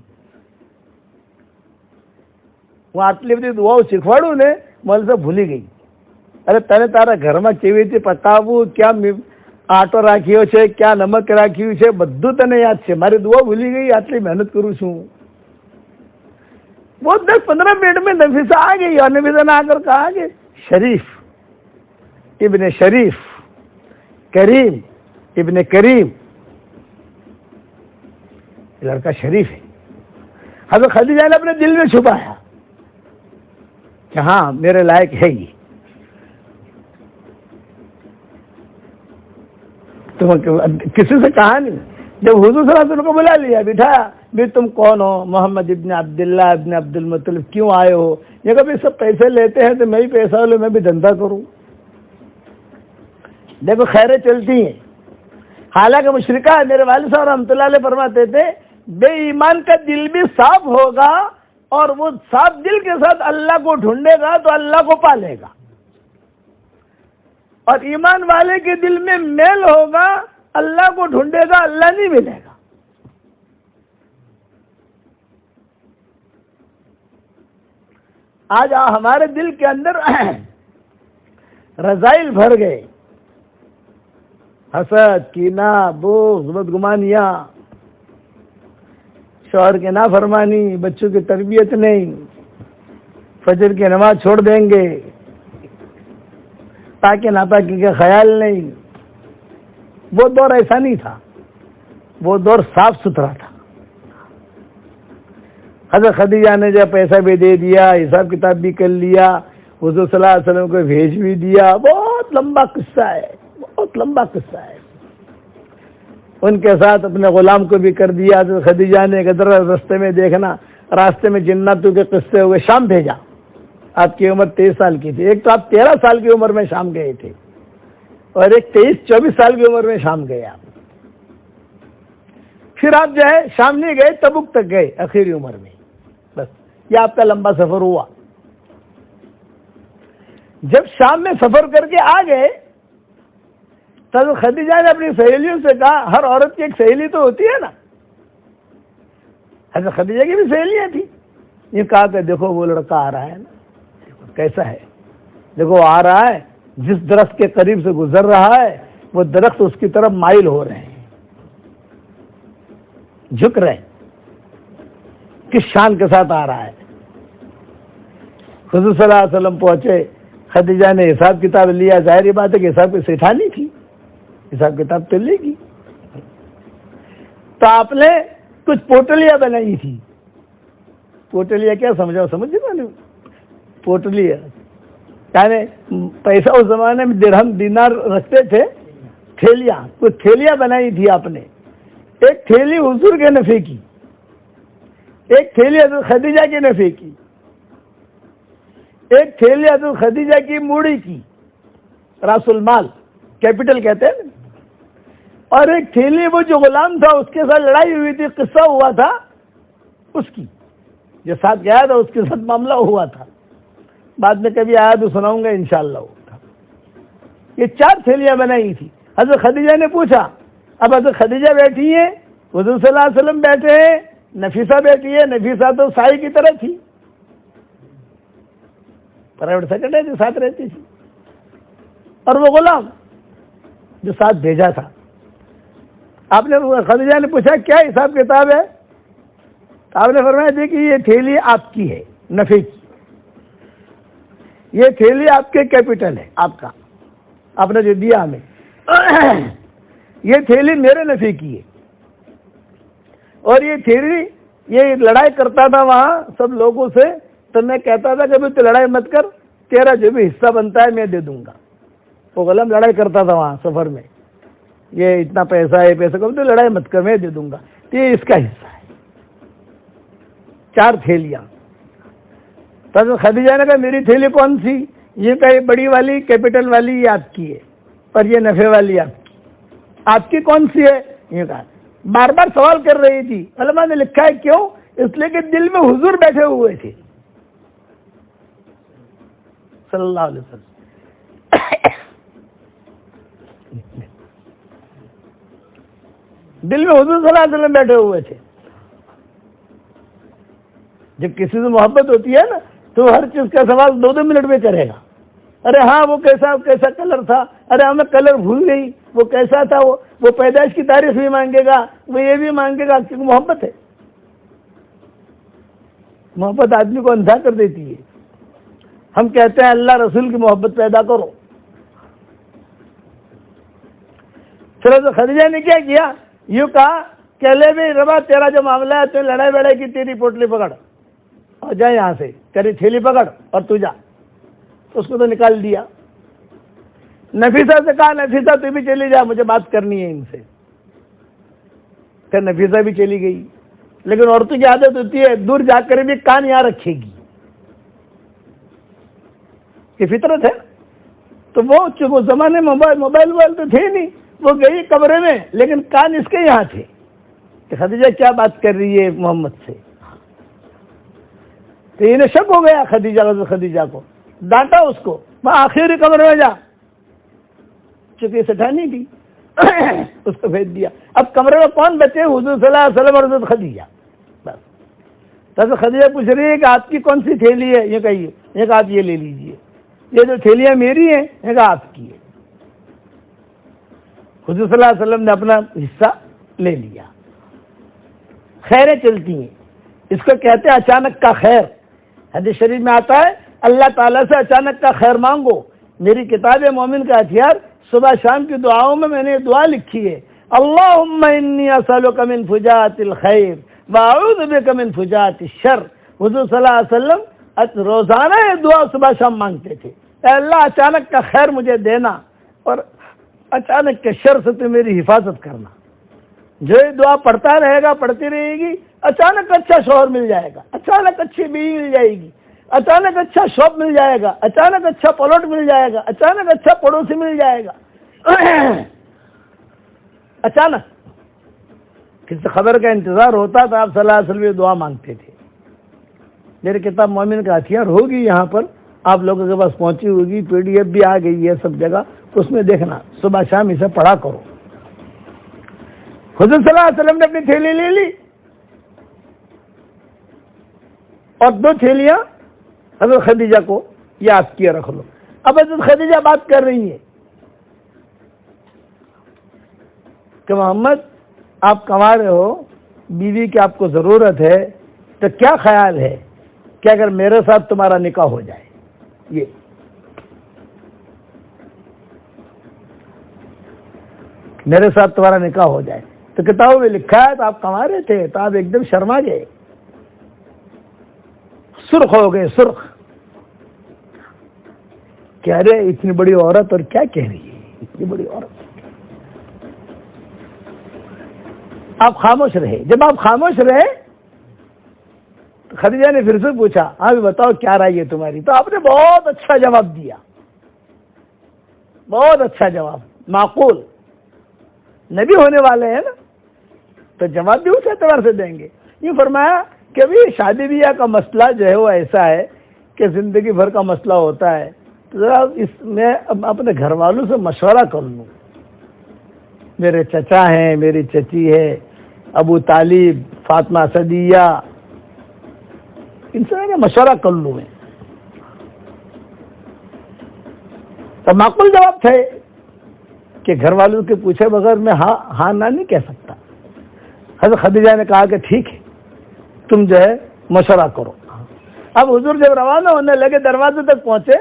وہ آٹلی بધી દુઆઓ શીખવાડું ને મને તો ભૂલી ગઈ. અરે તને તારા ઘરમાં કેવી રીતે પતાવવું, ક્યાં આટો રાખ્યો છે, ક્યાં નમક રાખ્યું છે, બધું તને યાદ છે. મારી દુઆ ભૂલી ગઈ, આટલી મહેનત કરું છું. وہ 10-15 منٹ میں نفیسہ آ گئی، اور نفیسہ نے آ کر کہا کہ شریف ابن شریف، کریم ابن کریم، لڑکا شریف ہے۔ حضرت خدیجہ نے اپنے دل میں چھپایا کہ ہاں میرے لائق ہے یہ۔ تم کسی سے کہا نہیں، جب حضور صلی اللہ علیہ وسلم کو بلا لیا، بٹھایا، بھی تم کون ہو؟ محمد ابن عبداللہ ابن عبد المطلب، کیوں آئے ہو؟ یہ کبھی سب پیسے لیتے ہیں تو میں بھی پیسہ لوں، میں بھی دھندا کروں۔ دیکھو خیریں چلتی ہیں۔ حالانکہ مشرکہ میرے والد صاحب رحمۃ اللہ علیہ فرماتے تھے، بے ایمان کا دل بھی صاف ہوگا اور وہ صاف دل کے ساتھ اللہ کو ڈھونڈے گا تو اللہ کو پالے گا، اور ایمان والے کے دل میں میل ہوگا، اللہ کو ڈھونڈے گا، اللہ نہیں ملے گا۔ آج ہمارے دل کے اندر رذائل بھر گئے، حسد، کینہ، بغض، بدگمانیاں، شوہر کی نافرمانی، بچوں کی تربیت نہیں، فجر کی نماز چھوڑ دیں گے، پاکی ناپاکی کا خیال نہیں۔ وہ دور ایسا نہیں تھا، وہ دور صاف ستھرا تھا۔ حضرت خدیجہ نے جب پیسہ بھی دے دیا، حساب کتاب بھی کر لیا، حضور صلی اللہ علیہ وسلم کو بھیج بھی دیا۔ بہت لمبا قصہ ہے، بہت لمبا قصہ ہے۔ ان کے ساتھ اپنے غلام کو بھی کر دیا۔ حضرت خدیجہ نے ادھر راستے میں دیکھنا، راستے میں جناتوں کے قصے ہوئے، شام بھیجا۔ آپ کی عمر 23 سال کی تھی، ایک تو آپ 13 سال کی عمر میں شام گئے تھے، اور ایک 23-24 سال کی عمر میں شام گئے آپ۔ پھر آپ جو ہے شام نہیں گئے، تبوک تک گئے آخری عمر میں۔ بس یہ آپ کا لمبا سفر ہوا۔ جب شام میں سفر کر کے آ گئے تو خدیجہ نے اپنی سہیلیوں سے کہا، ہر عورت کی ایک سہیلی تو ہوتی ہے نا، حضرت خدیجہ کی بھی سہیلیاں تھیں۔ یہ کہا کہ دیکھو وہ لڑکا آ رہا ہے نا، دیکھو کیسا ہے، دیکھو وہ آ رہا ہے، جس درخت کے قریب سے گزر رہا ہے وہ درخت اس کی طرف مائل ہو رہے ہیں، جھک رہے ہیں، کس شان کے ساتھ آ رہا ہے۔ حضور صلی اللہ علیہ وسلم پہنچے، خدیجہ نے حساب کتاب لیا، ظاہری بات ہے کہ حساب کی سیٹھانی تھی، حساب کتاب تو لے گی۔ تو آپ نے کچھ پوٹلیاں بنائی تھی۔ پوٹلیاں کیا سمجھا، سمجھ نہیں؟ پوٹلیاں یعنی پیسہ اس زمانے میں درہم دینار رکھتے تھے، تھیلیاں، کچھ تھیلیاں بنائی تھی آپ نے۔ ایک تھیلی حضور کے نفع کی، ایک تھیلی حضرت خدیجہ کے نفع کی، ایک تھیلی حضرت خدیجہ کی موڑی کی، راس المال کیپٹل کہتے ہیں، اور ایک تھیلی وہ جو غلام تھا اس کے ساتھ لڑائی ہوئی تھی، قصہ ہوا تھا اس کی، جو ساتھ گیا تھا اس کے ساتھ معاملہ ہوا تھا، بعد میں کبھی آیا تو سناؤں گا انشاءاللہ۔ یہ 4 تھیلیاں بنائی تھی۔ حضرت خدیجہ نے پوچھا، اب حضرت خدیجہ بیٹھی ہے، حضور صلی اللہ علیہ وسلم بیٹھے ہیں، نفیسہ بیٹھی ہے، نفیسہ تو سائی کی طرح تھی، پرائیویٹ سیکرٹری جو ساتھ رہتی تھی، اور وہ غلام جو ساتھ بھیجا تھا۔ آپ نے خدیجہ نے پوچھا کیا حساب کتاب ہے؟ آپ نے فرمایا دیکھیے یہ تھیلی آپ کی ہے نفع کی، یہ تھیلی آپ کے کیپٹل ہے، آپ کا، آپ نے جو دیا ہمیں، یہ تھیلی میرے نفع کی ہے، اور یہ تھیلی، یہ لڑائی کرتا تھا وہاں سب لوگوں سے، تو میں کہتا تھا کہ تو لڑائی مت کر، تیرا جو بھی حصہ بنتا ہے میں دے دوں گا۔ وہ غلام لڑائی کرتا تھا وہاں سفر میں، یہ اتنا پیسہ ہے، پیسہ کم، تو لڑائی مت کر، میں دے دوں گا، تو یہ اس کا حصہ ہے۔ 4 تھیلیاں۔ تو خدیجہ نے کہا میری تھیلی کون سی؟ یہ کہا یہ بڑی والی کیپٹل والی یہ آپ کی ہے، اور یہ نفع والی آپ کی کون سی ہے؟ یہ کہا بار بار سوال کر رہی تھی۔ علماء نے لکھا ہے کیوں؟ اس لیے کہ دل میں حضور بیٹھے ہوئے تھے صلی اللہ علیہ وسلم۔ دل میں حضور صلی اللہ علیہ وسلم بیٹھے ہوئے تھے۔ جب کسی سے محبت ہوتی ہے نا تو ہر چیز کا سوال 2-2 منٹ میں کرے گا۔ ارے ہاں وہ کیسا کلر تھا، ارے ہمیں کلر بھول گئی، وہ کیسا تھا، وہ پیدائش کی تاریخ بھی مانگے گا، وہ یہ بھی مانگے گا، کیونکہ محبت ہے۔ محبت آدمی کو اندھا کر دیتی ہے. ہم کہتے ہیں اللہ رسول کی محبت پیدا کرو. پھر خدیجہ نے کیا کیا؟ یوں کہا کہ لے بھی ربا تیرا جو معاملہ ہے تو لڑائی بڑائی کی تیری پوٹلی پکڑ اور جا یہاں سے، تیری تھیلی پکڑ اور تو جا. اس کو تو نکال دیا. نفیسہ سے کہا نفیسہ تو بھی چلی جا، مجھے بات کرنی ہے ان سے. پھر نفیسہ بھی چلی گئی. لیکن عورتوں کی عادت ہوتی ہے دور جا کر بھی کان یہاں رکھے گی، یہ فطرت ہے. تو وہ زمانے موبائل تو تھے نہیں، وہ گئی کمرے میں لیکن کان اس کے یہاں تھے کہ خدیجہ کیا بات کر رہی ہے محمد سے. تو انہیں شک ہو گیا خدیجہ کو، ڈانٹا اس کو، وہ آخری کمرے میں جا. چونکہ سٹھانی تھی اس کو بھیج دیا. اب کمرے میں کون بچے؟ حضور صلی اللہ علیہ وسلم اور حضرت خدیجہ. بس تو خدیجہ پوچھ رہی ہے کہ آپ کی کون سی تھیلی ہے؟ یہ کہیے. یہ کہا آپ یہ لے لیجئے، یہ جو تھیلیاں میری ہیں یہ کہا آپ کی ہے. حضور صلی اللہ علیہ وسلم نے اپنا حصہ لے لیا. خیریں چلتی ہیں، اس کو کہتے ہیں اچانک کا خیر. حدیث شریف میں آتا ہے اللہ تعالیٰ سے اچانک کا خیر مانگو. میری کتاب مومن کا ہتھیار صبح شام کی دعاؤں میں نے یہ دعا لکھی ہے، اللہم انی اسألک من فجاءۃ الخیر واعوذ بک من فجاءۃ الشر. حضور صلی اللہ علیہ وسلم روزانہ یہ دعا صبح شام مانگتے تھے، اے اللہ اچانک کا خیر مجھے دینا اور اچانک کے شر سے تو میری حفاظت کرنا. جو یہ دعا پڑھتا رہے گا، پڑھتی رہے گی، اچانک اچھا شوہر مل جائے گا، اچانک اچھی بیوی مل جائے گی، اچانک اچھا شاپ مل جائے گا، اچانک اچھا پلاٹ مل جائے گا، اچانک اچھا پڑوسی مل جائے گا. اچانک کسی خبر کا انتظار ہوتا تو آپ صلی اللہ علیہ وسلم یہ دعا مانگتے تھے. میری کتاب مومن کا ہتھیار ہوگی یہاں پر آپ لوگوں کے پاس پہنچی ہوگی، PDF بھی آ گئی ہے سب جگہ، اس میں دیکھنا صبح شام اسے پڑھا کرو. حضور صلی اللہ علیہ وسلم نے اپنی تھیلی لے لی اور 2 تھیلیاں حضرت خدیجہ کو یاد کیے رکھ لو. اب حضرت خدیجہ بات کر رہی ہے کہ محمد آپ کما رہے ہو، بیوی کی آپ کو ضرورت ہے، تو کیا خیال ہے کہ اگر میرے ساتھ تمہارا نکاح ہو جائے؟ یہ میرے ساتھ تمہارا نکاح ہو جائے. تو کتابوں میں لکھا ہے تو آپ کما رہے تھے تو آپ ایک دم شرما گئے، سرخ ہو گئے، سرخ کہ ارے اتنی بڑی عورت اور کیا کہہ رہی ہے، اتنی بڑی عورت. آپ خاموش رہے. جب آپ خاموش رہے تو خدیجہ نے پھر سے پوچھا ہاں بھی بتاؤ کیا رائے ہے تمہاری؟ تو آپ نے بہت اچھا جواب دیا، بہت اچھا جواب، معقول. نبی ہونے والے ہیں نا تو جواب بھی اس اعتبار سے دیں گے. یہ فرمایا کہ ابھی شادی بیاہ کا مسئلہ جو ہے وہ ایسا ہے کہ زندگی بھر کا مسئلہ ہوتا ہے، تو ذرا اس میں اپنے گھر والوں سے مشورہ کر لوں. میرے چچا ہیں، میری چچی ہے، ابو طالب، فاطمہ صدیہ، ان سے میں مشورہ کر لوں. میں تو معقول جواب تھے کہ گھر والوں کے پوچھے بغیر میں ہاں نہ نہیں کہہ سکتا. حضرت خدیجہ نے کہا کہ ٹھیک ہے تم جو ہے مشورہ کرو. اب حضور جب روانہ ہونے لگے دروازے تک پہنچے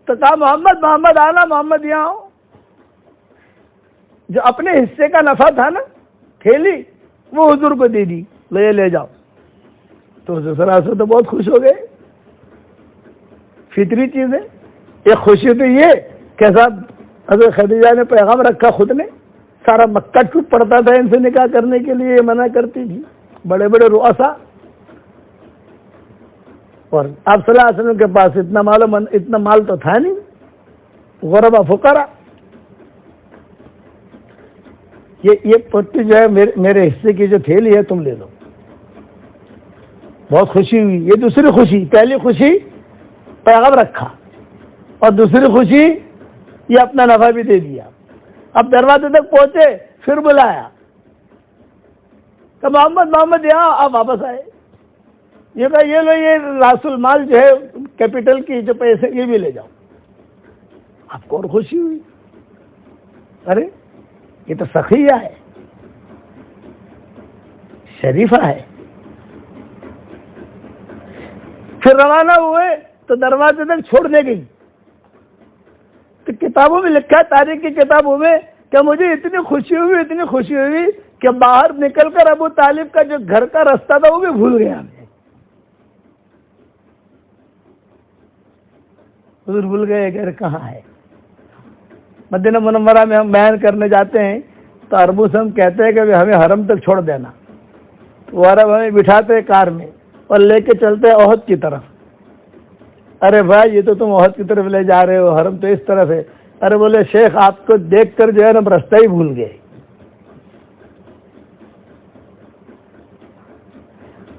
تو کہا محمد آنا، محمد یہاں آؤ. جو اپنے حصے کا نفع تھا نا تھیلی وہ حضور کو دے دی، لے جاؤ. تو حضور صلی اللہ علیہ وسلم تو بہت خوش ہو گئے. فطری چیز ہے. ایک خوشی تو یہ کہ صاحب حضرت خدیجہ نے پیغام رکھا خود نے، سارا مکہ ٹوٹ پڑتا تھا ان سے نکاح کرنے کے لیے، منع کرتی تھی بڑے بڑے رؤسا. اور آپ صلی اللہ علیہ وسلم کے پاس اتنا مال تو تھا نہیں، غربا فقراء. یہ پٹی جو ہے میرے حصے کی جو تھیلی ہے تم لے لو. بہت خوشی ہوئی. یہ دوسری خوشی، پہلی خوشی پیغام رکھا اور دوسری خوشی یہ اپنا نفع بھی دے دیا. اب دروازے تک پہنچے پھر بلایا کہ محمد یہاں. آپ واپس آئے. یہ کہا یہ لو، یہ راس المال جو ہے کیپٹل کی جو پیسے یہ بھی لے جاؤ. آپ کو اور خوشی ہوئی. ارے یہ تو سخیہ ہے، شریفہ ہے. پھر روانہ ہوئے تو دروازے تک چھوڑنے گئی تو کتابوں میں لکھا ہے، تاریخ کی کتابوں میں، کہ مجھے اتنی خوشی ہوئی کہ باہر نکل کر ابو طالب کا جو گھر کا راستہ تھا وہ بھی بھول گیا میں. حضور بھول گئے گھر کہاں ہے. مدینہ منورہ میں ہم بیان کرنے جاتے ہیں تو عربوں سے ہم کہتے ہیں کہ ہمیں حرم تک چھوڑ دینا. وہ عرب ہمیں بٹھاتے ہیں کار میں اور لے کے چلتے ہیں احد کی طرف. ارے بھائی یہ تو تم احد کی طرف لے جا رہے ہو، حرم تو اس طرف ہے. ارے بولے شیخ آپ کو دیکھ کر جو ہے نا راستہ ہی بھول گئے.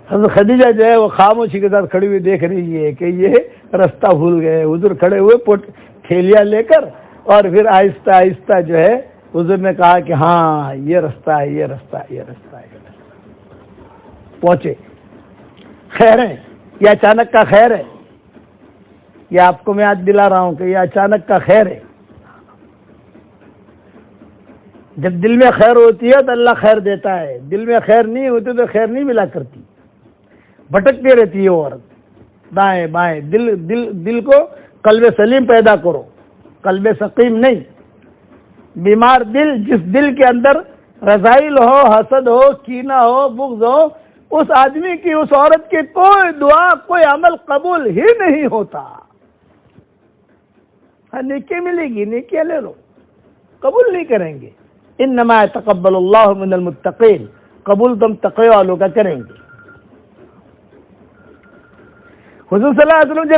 حضرت خدیجہ جو ہے وہ خاموشی کے ساتھ کھڑی ہوئی دیکھ رہی ہے کہ یہ راستہ بھول گئے. حضور کھڑے ہوئے تھیلیاں لے کر اور پھر آہستہ آہستہ جو ہے حضور نے کہا کہ ہاں یہ راستہ ہے، یہ راستہ ہے، یہ راستہ ہے. پہنچے. خیر ہے یہ اچانک کا خیر ہے، یہ آپ کو میں آج دلا رہا ہوں کہ یہ اچانک کا خیر ہے. جب دل میں خیر ہوتی ہے تو اللہ خیر دیتا ہے، دل میں خیر نہیں ہوتی تو خیر نہیں ملا کرتی، بھٹکتی رہتی ہے عورت دائیں بائیں. دل کو قلب سلیم پیدا کرو، قلب سقیم نہیں. بیمار دل، جس دل کے اندر رذائل ہو، حسد ہو، کینہ ہو، بغض ہو، اس آدمی کی، اس عورت کی کوئی دعا کوئی عمل قبول ہی نہیں ہوتا. ہاں نیکی ملے گی، نیکیاں لے لو، قبول نہیں کریں گے. انما يتقبل اللہ من المتقین، قبول تم تقوی والوں کا کریں گے. حضور صلی اللہ علیہ وسلم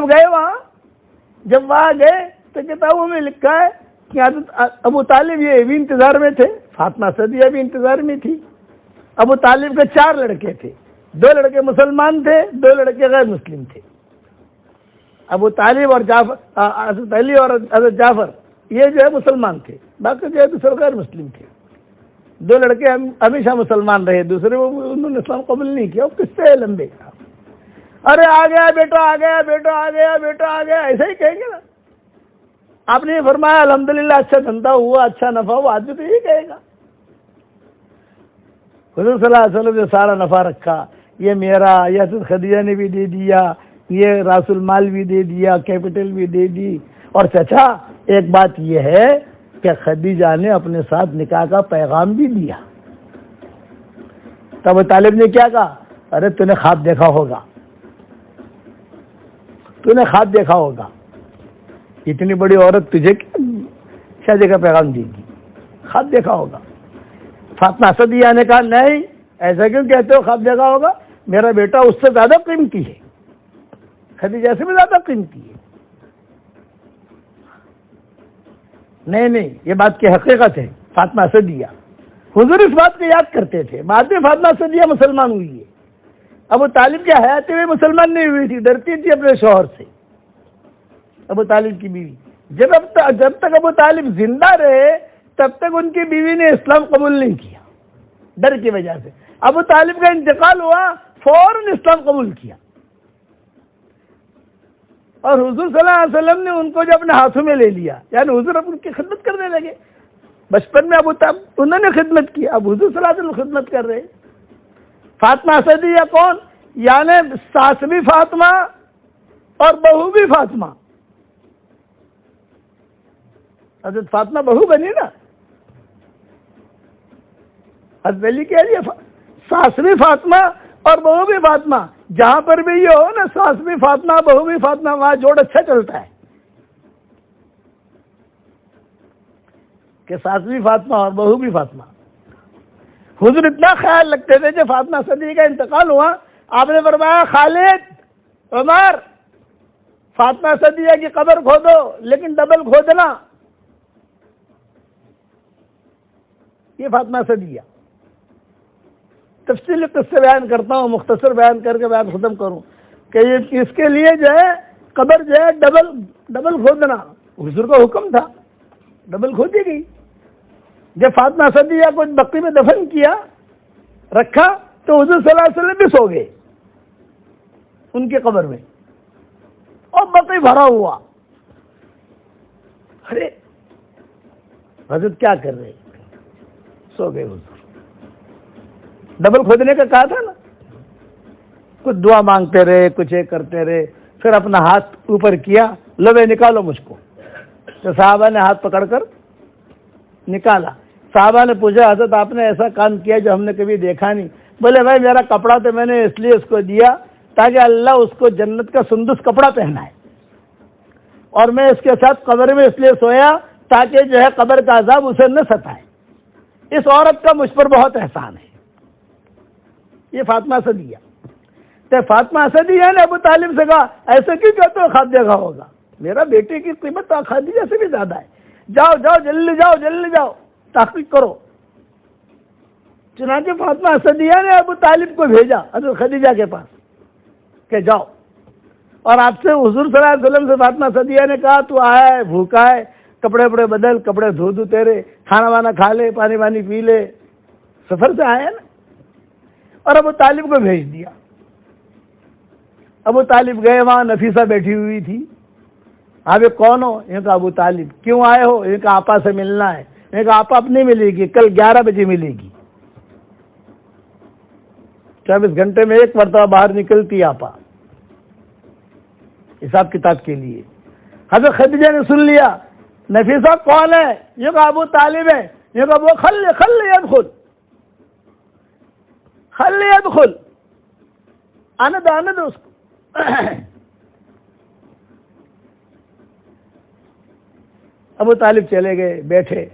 جب وہاں گئے تو کتابوں میں لکھا ہے کہ حضرت ابو طالب یہ بھی انتظار میں تھے، فاطمہ صدیہ بھی انتظار میں تھی. ابو طالب کے 4 لڑکے تھے، 2 لڑکے مسلمان تھے، 2 لڑکے غیر مسلم تھے. ابو طالب اور حضرت علی اور حضرت جعفر یہ جو ہے مسلمان تھے، باقی جو ہے دوسرے غیر مسلم تھے. 2 لڑکے ہمیشہ مسلمان رہے، دوسرے انہوں نے اسلام قبول نہیں کیا. وہ کس سے لمبے کا ارے آ گیا بیٹا، آ گیا بیٹا، آ گیا بیٹا، آ گیا، ایسا ہی کہیں گے نا. آپ نے یہ فرمایا الحمدللہ اچھا دھندا ہوا، اچھا نفع ہوا، آدمی تو یہی کہے گا. حضور صلی اللہ علیہ وسلم نے سارا نفع رکھا، یہ میرا، یہ حضرت خدیجہ نے بھی دے دیا، یہ راس المال بھی دے دیا، کیپٹل بھی دے دی. اور چچا ایک بات یہ ہے کہ خدیجہ نے اپنے ساتھ نکاح کا پیغام بھی دیا. تب طالب نے کیا کہا؟ ارے تو نے خواب دیکھا ہوگا، تو نے خواب دیکھا ہوگا، اتنی بڑی عورت تجھے شادی کا پیغام دے گی، خواب دیکھا ہوگا. فاطمہ صدیہ نے کہا نہیں، ایسا کیوں کہتے ہو خواب دیکھا ہوگا؟ میرا بیٹا اس سے زیادہ قیمتی ہے، خدیجہ سے بھی زیادہ قیمتی ہے. نہیں یہ بات کی حقیقت ہے. فاطمہ صدیہ، حضور اس بات کو یاد کرتے تھے. بعد میں فاطمہ صدیہ مسلمان ہوئی ہے. ابو طالب کی حیات میں مسلمان نہیں ہوئی تھی، ڈرتی تھی اپنے شوہر سے. ابو طالب کی بیوی جب تک ابو طالب زندہ رہے تب تک ان کی بیوی نے اسلام قبول نہیں کیا، ڈر کی وجہ سے. ابو طالب کا انتقال ہوا، فوراً اسلام قبول کیا. اور حضور صلی اللہ علیہ وسلم نے ان کو جو اپنے ہاتھوں میں لے لیا، یعنی حضور اب ان کی خدمت کرنے لگے. بچپن میں ابو طالب انہوں نے خدمت کی، اب حضور صلی اللہ علیہ وسلم خدمت کر رہے. فاطمہ صدیہ کون؟ یعنی ساس بھی فاطمہ اور بہو بھی فاطمہ. حضرت فاطمہ بہو بنی نا، حضرت علی کے لیے ساس بھی فاطمہ اور بہو بھی فاطمہ. جہاں پر بھی یہ ہو نا ساس بھی فاطمہ بہو بھی فاطمہ، وہاں جوڑ اچھا چلتا ہے کہ ساس بھی فاطمہ اور بہو بھی فاطمہ. حضور اتنا خیال رکھتے تھے کہ فاطمہ صدیقہ کا انتقال ہوا، آپ نے فرمایا خالد، عمر، فاطمہ صدیقہ کی قبر کھودو لیکن ڈبل کھودنا. یہ فاطمہ صدیقہ تفصیلی قصے بیان کرتا ہوں، مختصر بیان کر کے بیان ختم کروں کہ یہ اس کے لیے جو ہے قبر جو ہے ڈبل کھودنا. حضور کا حکم تھا، ڈبل کھودی گئی. جب فاطمہ صدیقہ کو بقی میں دفن کیا، رکھا، تو حضور صلی اللہ علیہ وسلم بھی سو گئے ان کی قبر میں اور بقی بھرا ہوا. ارے حضرت کیا کر رہے؟ سو گئے. حضور ڈبل کھودنے کا کہا تھا نا. کچھ دعا مانگتے رہے، کچھ ایک کرتے رہے، پھر اپنا ہاتھ اوپر کیا، لو بھائی نکالو مجھ کو. تو صحابہ نے ہاتھ پکڑ کر نکالا. صحابہ نے پوچھا حضرت آپ نے ایسا کام کیا جو ہم نے کبھی دیکھا نہیں. بولے بھائی میرا کپڑا تو میں نے اس لیے اس کو دیا تاکہ اللہ اس کو جنت کا سندس کپڑا پہنائے، اور میں اس کے ساتھ قبر میں اس لیے سویا تاکہ جو ہے قبر کا عذاب اسے نہ ستائے. اس عورت کا مجھ پر بہت احسان ہے. یہ فاطمہ اسدیہ. تو فاطمہ اسدیہ نے ابو طالب سے کہا ایسے کیوں کہتے ہو خادجہ کا ہوگا، میرا بیٹے کی قیمت خادجہ سے بھی زیادہ ہے. جاؤ جاؤ جلدی جاؤ جلدی جاؤ تحقیق کرو. چنانچہ فاطمہ اسدیہ نے ابو طالب کو بھیجا حضرت خدیجہ کے پاس کہ جاؤ. اور آپ سے حضور صلی اللہ علیہ وسلم سے فاطمہ اسدیہ نے کہا تو آیا ہے، بھوکا ہے، کپڑے وپڑے بدل، کپڑے دھو دو تیرے، کھانا وانا کھا لے، پانی وانی پی لے، سفر سے آیا نا. اور ابو طالب کو بھیج دیا. ابو طالب گئے، وہاں نفیسہ بیٹھی ہوئی تھی. آپ کون ہو؟ یہ کہا ابو طالب. کیوں آئے ہو؟ یہ کہا آپا سے ملنا ہے. یہ کہا آپا اب نہیں ملے گی، کل 11 بجے ملے گی. 24 گھنٹے میں ایک مرتبہ باہر نکلتی آپا حساب کتاب کے لیے. حضرت خدیجہ نے سن لیا. نفیسہ کون ہے؟ یہ کہا ابو طالب ہے. یہ کہا وہ خل يدخل خل يدخل، آنے دو اس کو. ابو طالب چلے گئے، بیٹھے.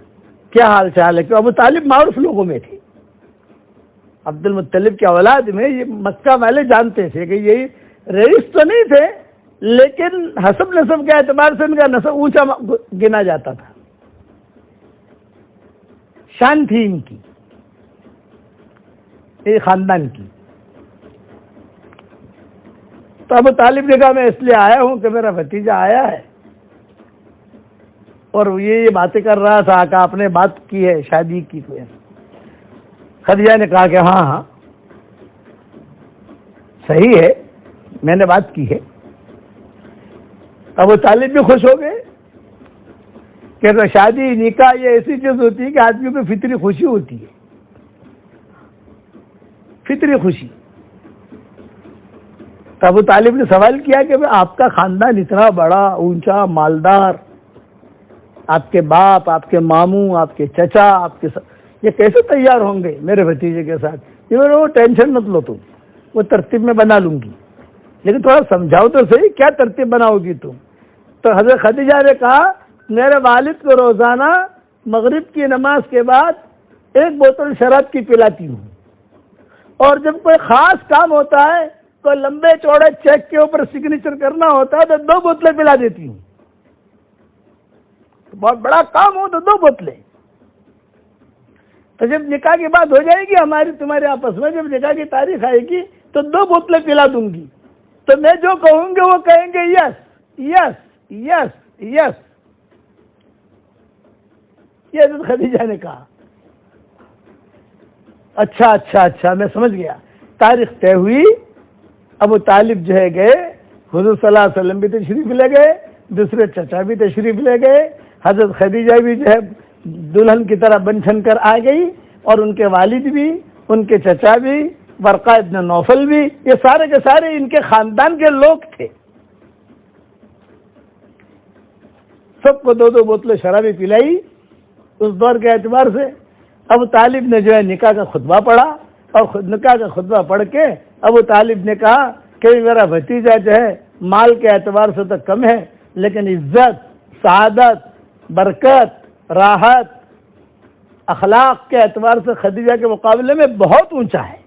کیا حال چال ہے؟ کہ ابو طالب معروف لوگوں میں تھے. عبد المطلب کی اولاد میں یہ مکہ والے جانتے تھے کہ یہی رئیس تو نہیں تھے، لیکن حسب نسب کے اعتبار سے ان کا نسب اونچا گنا جاتا تھا. شان تھی ان کی، یہ خاندان کی. تو ابو طالب نے کہا میں اس لیے آیا ہوں کہ میرا بھتیجا آیا ہے اور یہ باتیں کر رہا تھا کہ آپ نے بات کی ہے شادی کی. کوئی خدیجہ نے کہا کہ ہاں ہاں صحیح ہے، میں نے بات کی ہے. ابو طالب بھی خوش ہو گئے کہ شادی نکاح یہ ایسی چیز ہوتی ہے کہ آدمی کو فطری خوشی ہوتی ہے، فطری خوشی. تو ابو طالب نے سوال کیا کہ آپ کا خاندان اتنا بڑا اونچا مالدار، آپ کے باپ، آپ کے ماموں، آپ کے چچا، آپ کے یہ کیسے تیار ہوں گے میرے بھتیجے کے ساتھ؟ یہ وہ ٹینشن مت لو، تم وہ ترتیب میں بنا لوں گی، لیکن تھوڑا سمجھاؤ تو صحیح کیا ترتیب بناؤ گی تم. تو حضرت خدیجہ نے کہا میرے والد کو روزانہ مغرب کی نماز کے بعد 1 بوتل شراب کی پلاتی ہوں، اور جب کوئی خاص کام ہوتا ہے، کوئی لمبے چوڑے چیک کے اوپر سگنیچر کرنا ہوتا ہے تو 2 بوتلیں پلا دیتی ہوں. بہت بڑا کام ہو تو 2 بوتلیں. تو جب نکاح کی بات ہو جائے گی ہماری تمہارے آپس میں، جب نکاح کی تاریخ آئے گی تو 2 بوتلیں پلا دوں گی. تو میں جو کہوں گے وہ کہیں گے یس یس یس یس. یہ حضرت خدیجہ نے کہا. اچھا اچھا اچھا میں سمجھ گیا. تاریخ طے ہوئی. ابو طالب جو ہے گئے، حضور صلی اللہ علیہ وسلم بھی تشریف لے گئے، دوسرے چچا بھی تشریف لے گئے، حضرت خدیجہ بھی جو ہے دلہن کی طرح بن چھن کر آ گئی، اور ان کے والد بھی، ان کے چچا بھی، ورقہ ابن نوفل بھی، یہ سارے کے سارے ان کے خاندان کے لوگ تھے. سب کو 2 بوتلیں شرابی پلائی. اس دور کے اعتبار سے ابو طالب نے جو ہے نکاح کا خطبہ پڑھا، اور نکاح کا خطبہ پڑھ کے ابو طالب نے کہا کہ میرا بھتیجا جو ہے مال کے اعتبار سے تو کم ہے، لیکن عزت، سعادت، برکت، راحت، اخلاق کے اعتبار سے خدیجہ کے مقابلے میں بہت اونچا ہے.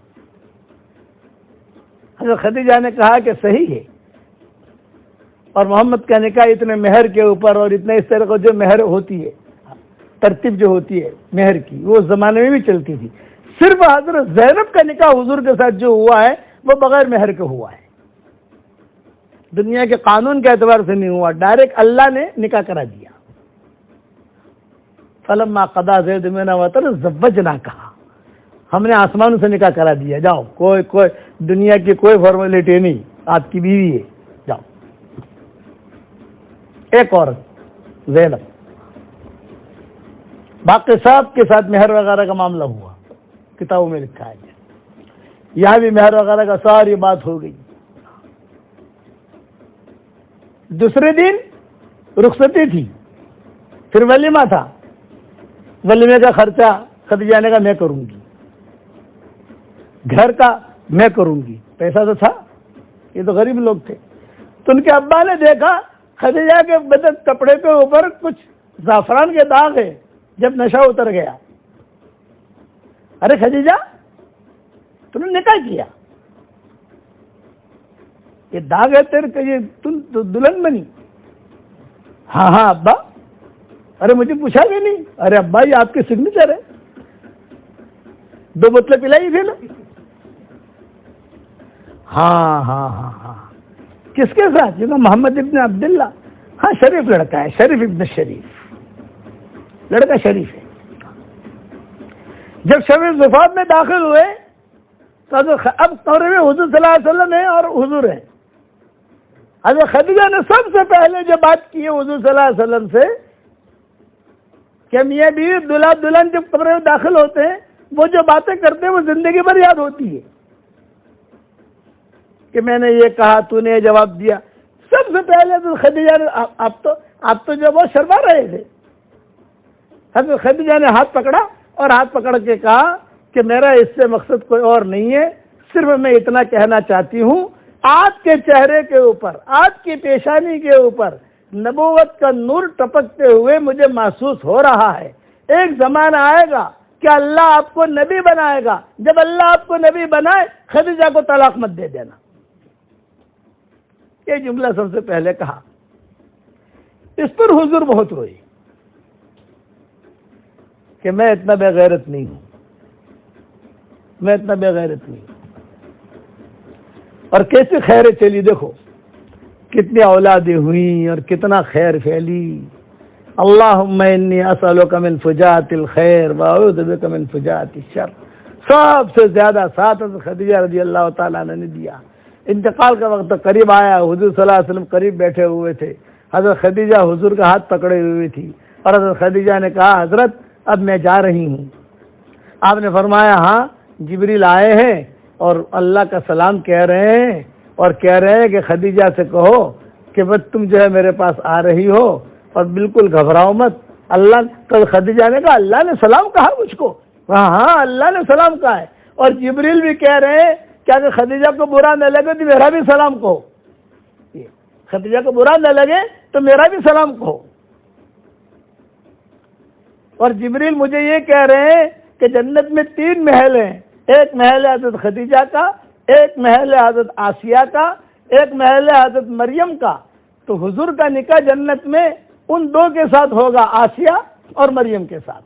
حضرت خدیجہ نے کہا کہ صحیح ہے. اور محمد کا نکاح اتنے مہر کے اوپر، اور اتنے اس طرح کو جو مہر ہوتی ہے، ترتیب جو ہوتی ہے مہر کی، وہ اس زمانے میں بھی چلتی تھی. صرف حضرت زینب کا نکاح حضور کے ساتھ جو ہوا ہے وہ بغیر مہر کے ہوا ہے، دنیا کے قانون کے اعتبار سے نہیں ہوا، ڈائریکٹ اللہ نے نکاح کرا دیا. فلما قضا زید منها وطرا زوجناکہا، ہم نے آسمان سے نکاح کرا دیا. جاؤ، کوئی دنیا کی کوئی فارمیلٹی نہیں، آپ کی بیوی ہے، جاؤ. ایک عورت زینب، باقی سب کے ساتھ مہر وغیرہ کا معاملہ ہوا، کتابوں میں لکھا ہے. یہاں بھی مہر وغیرہ کا ساری بات ہو گئی. دوسرے دن رخصتی تھی، پھر ولیمہ تھا. ولیمے کا خرچہ خدیجہ نے کہا میں کروں گی، گھر کا میں کروں گی. پیسہ تو تھا، یہ تو غریب لوگ تھے. تو ان کے ابا نے دیکھا خدیجہ کے بدن کپڑے کے اوپر کچھ زعفران کے داغ ہے. جب نشہ اتر گیا، ارے خدیجہ تم نے نکاح کیا، یہ داغ ہے تیرے کہ یہ تم تو دلہن بنی؟ ہاں ہاں ابا. ارے مجھے پوچھا بھی نہیں. ارے ابا یہ آپ کے سگنیچر ہے، 2 بوتلیں پلائی تھی نا. ہاں ہاں ہاں ہاں. کس کے ساتھ؟ یہ محمد ابن عبداللہ. ہاں شریف لڑکا ہے، شریف ابن شریف، لڑکا شریف ہے. جب شب صفات میں داخل ہوئے تو اب قبر میں حضور صلی اللہ علیہ وسلم ہے اور حضور ہے. حضرت خدیجہ نے سب سے پہلے جو بات کی ہے حضور صلی اللہ علیہ وسلم سے کہ میاں بیوی دلہا دلہن جب قبر میں داخل ہوتے ہیں وہ جو باتیں کرتے ہیں وہ زندگی بھر یاد ہوتی ہے کہ میں نے یہ کہا، تو نے یہ جواب دیا. سب سے پہلے تو خدیجہ نے آپ تو جو بہت شرما رہے تھے. حضرت خدیجہ نے ہاتھ پکڑا اور ہاتھ پکڑ کے کہا کہ میرا اس سے مقصد کوئی اور نہیں ہے، صرف میں اتنا کہنا چاہتی ہوں آپ کے چہرے کے اوپر، آپ کی پیشانی کے اوپر نبوت کا نور ٹپکتے ہوئے مجھے محسوس ہو رہا ہے. ایک زمانہ آئے گا کہ اللہ آپ کو نبی بنائے گا. جب اللہ آپ کو نبی بنائے خدیجہ کو طلاق مت دے دینا. یہ جملہ سب سے پہلے کہا. اس پر حضور بہت روئی کہ میں اتنا بے غیرت نہیں ہوں، میں اتنا بے غیرت نہیں ہوں. اور کیسے خیر چلی، دیکھو کتنی اولادیں ہوئیں اور کتنا خیر پھیلی. اللہم انی اسألک من فجاعت الخیر واعوذ بک من فجاعت الشر. سب سے زیادہ ساتھ خدیجہ رضی اللہ تعالیٰ عنہ نے دیا. انتقال کا وقت قریب آیا، حضور صلی اللہ علیہ وسلم قریب بیٹھے ہوئے تھے. حضرت خدیجہ حضور کا ہاتھ پکڑے ہوئی تھی اور حضرت خدیجہ نے کہا حضرت اب میں جا رہی ہوں. آپ نے فرمایا ہاں جبریل آئے ہیں اور اللہ کا سلام کہہ رہے ہیں اور کہہ رہے ہیں کہ خدیجہ سے کہو کہ بس تم جو ہے میرے پاس آ رہی ہو اور بالکل گھبراؤ مت. اللہ کل خدیجہ نے کہا اللہ نے سلام کہا مجھ کو؟ ہاں ہاں اللہ نے سلام کہا ہے. اور جبریل بھی کہہ رہے ہیں کہ اگر خدیجہ کو برا نہ لگے تو میرا بھی سلام کہو. خدیجہ کو برا نہ لگے تو میرا بھی سلام کہو. اور جبریل مجھے یہ کہہ رہے ہیں کہ جنت میں 3 محل ہیں. ایک محل ہے حضرت خدیجہ کا، ایک محل ہے حضرت آسیہ کا، ایک محل ہے حضرت مریم کا. تو حضور کا نکاح جنت میں ان 2 کے ساتھ ہوگا، آسیہ اور مریم کے ساتھ.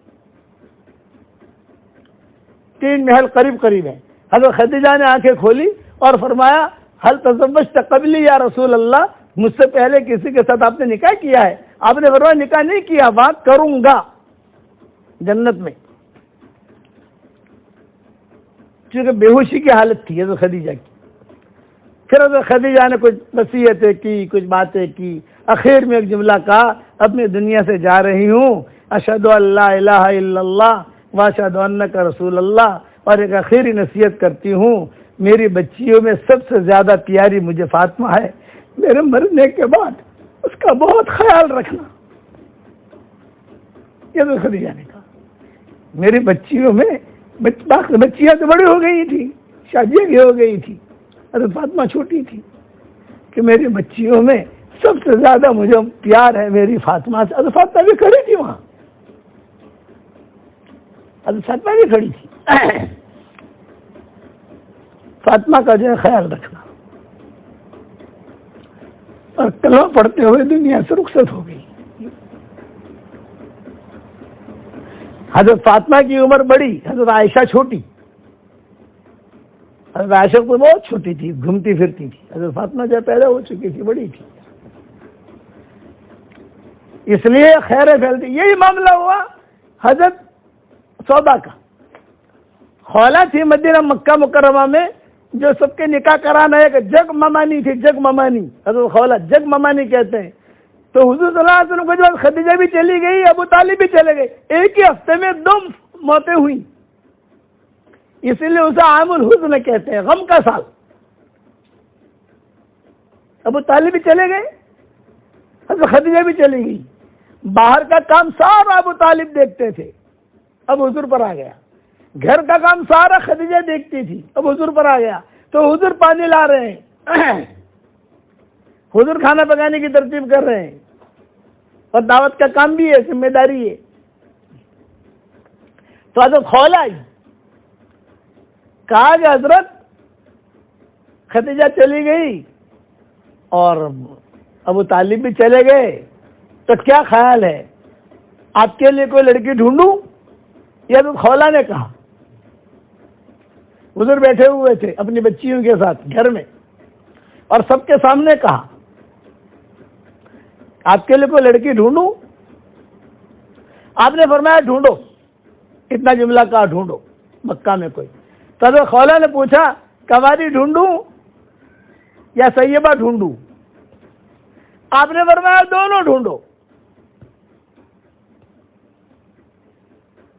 3 محل قریب قریب ہیں. حضرت خدیجہ نے آنکھیں کھولی اور فرمایا حل تزوجت قبلی یا رسول اللہ، مجھ سے پہلے کسی کے ساتھ آپ نے نکاح کیا ہے؟ آپ نے فرمایا نکاح نہیں کیا، بات کروں گا جنت میں. چونکہ بے ہوشی کی حالت تھی حضرت خدیجہ کی. پھر حضرت خدیجہ نے کچھ نصیحتیں کی، کچھ باتیں کی. اخیر میں ایک جملہ کہا اب میں دنیا سے جا رہی ہوں، اشہد ان لا الہ الا اللہ واشہد انک رسول اللہ. اور ایک آخری نصیحت کرتی ہوں، میری بچیوں میں سب سے زیادہ پیاری مجھے فاطمہ ہے. میرے مرنے کے بعد اس کا بہت خیال رکھنا. یہ تو خدیجہ نے کہا. میری بچیوں میں بچیاں تو بڑی ہو گئی تھی، شادیاں بھی ہو گئی تھی، حضرت فاطمہ چھوٹی تھی، کہ میری بچیوں میں سب سے زیادہ مجھے پیار ہے میری فاطمہ سے. حضرت فاطمہ بھی کھڑی تھی وہاں، حضرت فاطمہ بھی کھڑی تھی. فاطمہ کا جو ہے خیال رکھنا. اور کلمہ پڑھتے ہوئے دنیا سے رخصت ہو گئی. حضرت فاطمہ کی عمر بڑی، حضرت عائشہ چھوٹی. حضرت عائشہ کو بہت چھوٹی تھی، گھومتی پھرتی تھی. حضرت فاطمہ جب پیدا ہو چکی تھی بڑی تھی، اس لیے خیر پھیلتی. یہی معاملہ ہوا حضرت سودا کا. خولا تھی مدینہ مکہ مکرمہ میں جو سب کے نکاح کرانا ہے، کہ جگ ممانی تھی، جگ ممانی. حضرت خولا جگ ممانی کہتے ہیں. تو حضور صلی اللہ علیہ وسلم کے بعد خدیجہ بھی چلی گئی، ابو طالب بھی چلے گئے. ایک ہی ہفتے میں 2 موتیں ہوئی. اسی لیے اسے عام الحزن کہتے ہیں، غم کا سال۔ ابو طالب بھی چلے گئے، حضرت خدیجہ بھی چلی گئی، باہر کا کام سارا ابو طالب دیکھتے تھے، اب حضور پر آ گیا۔ گھر کا کام سارا خدیجہ دیکھتی تھی، اب حضور پر آ گیا، تو حضور پانی لا رہے ہیں، حضور کھانا پکانے کی ترتیب کر رہے ہیں، اور دعوت کا کام بھی ہے، ذمہ داری ہے۔ تو حضرت خولہ آئی، کہا کہ حضرت خدیجہ چلی گئی اور ابو طالب بھی چلے گئے، تو کیا خیال ہے، آپ کے لیے کوئی لڑکی ڈھونڈوں؟ یہ حضرت خولہ نے کہا۔ حضور بیٹھے ہوئے تھے اپنی بچیوں کے ساتھ گھر میں، اور سب کے سامنے کہا آپ کے لیے کوئی لڑکی ڈھونڈوں؟ آپ نے فرمایا ڈھونڈو، اتنا جملہ کہا، ڈھونڈو مکہ میں کوئی۔ تو حضرت خولہ نے پوچھا کنواری ڈھونڈوں یا سیبہ ڈھونڈوں؟ آپ نے فرمایا دونوں ڈھونڈو۔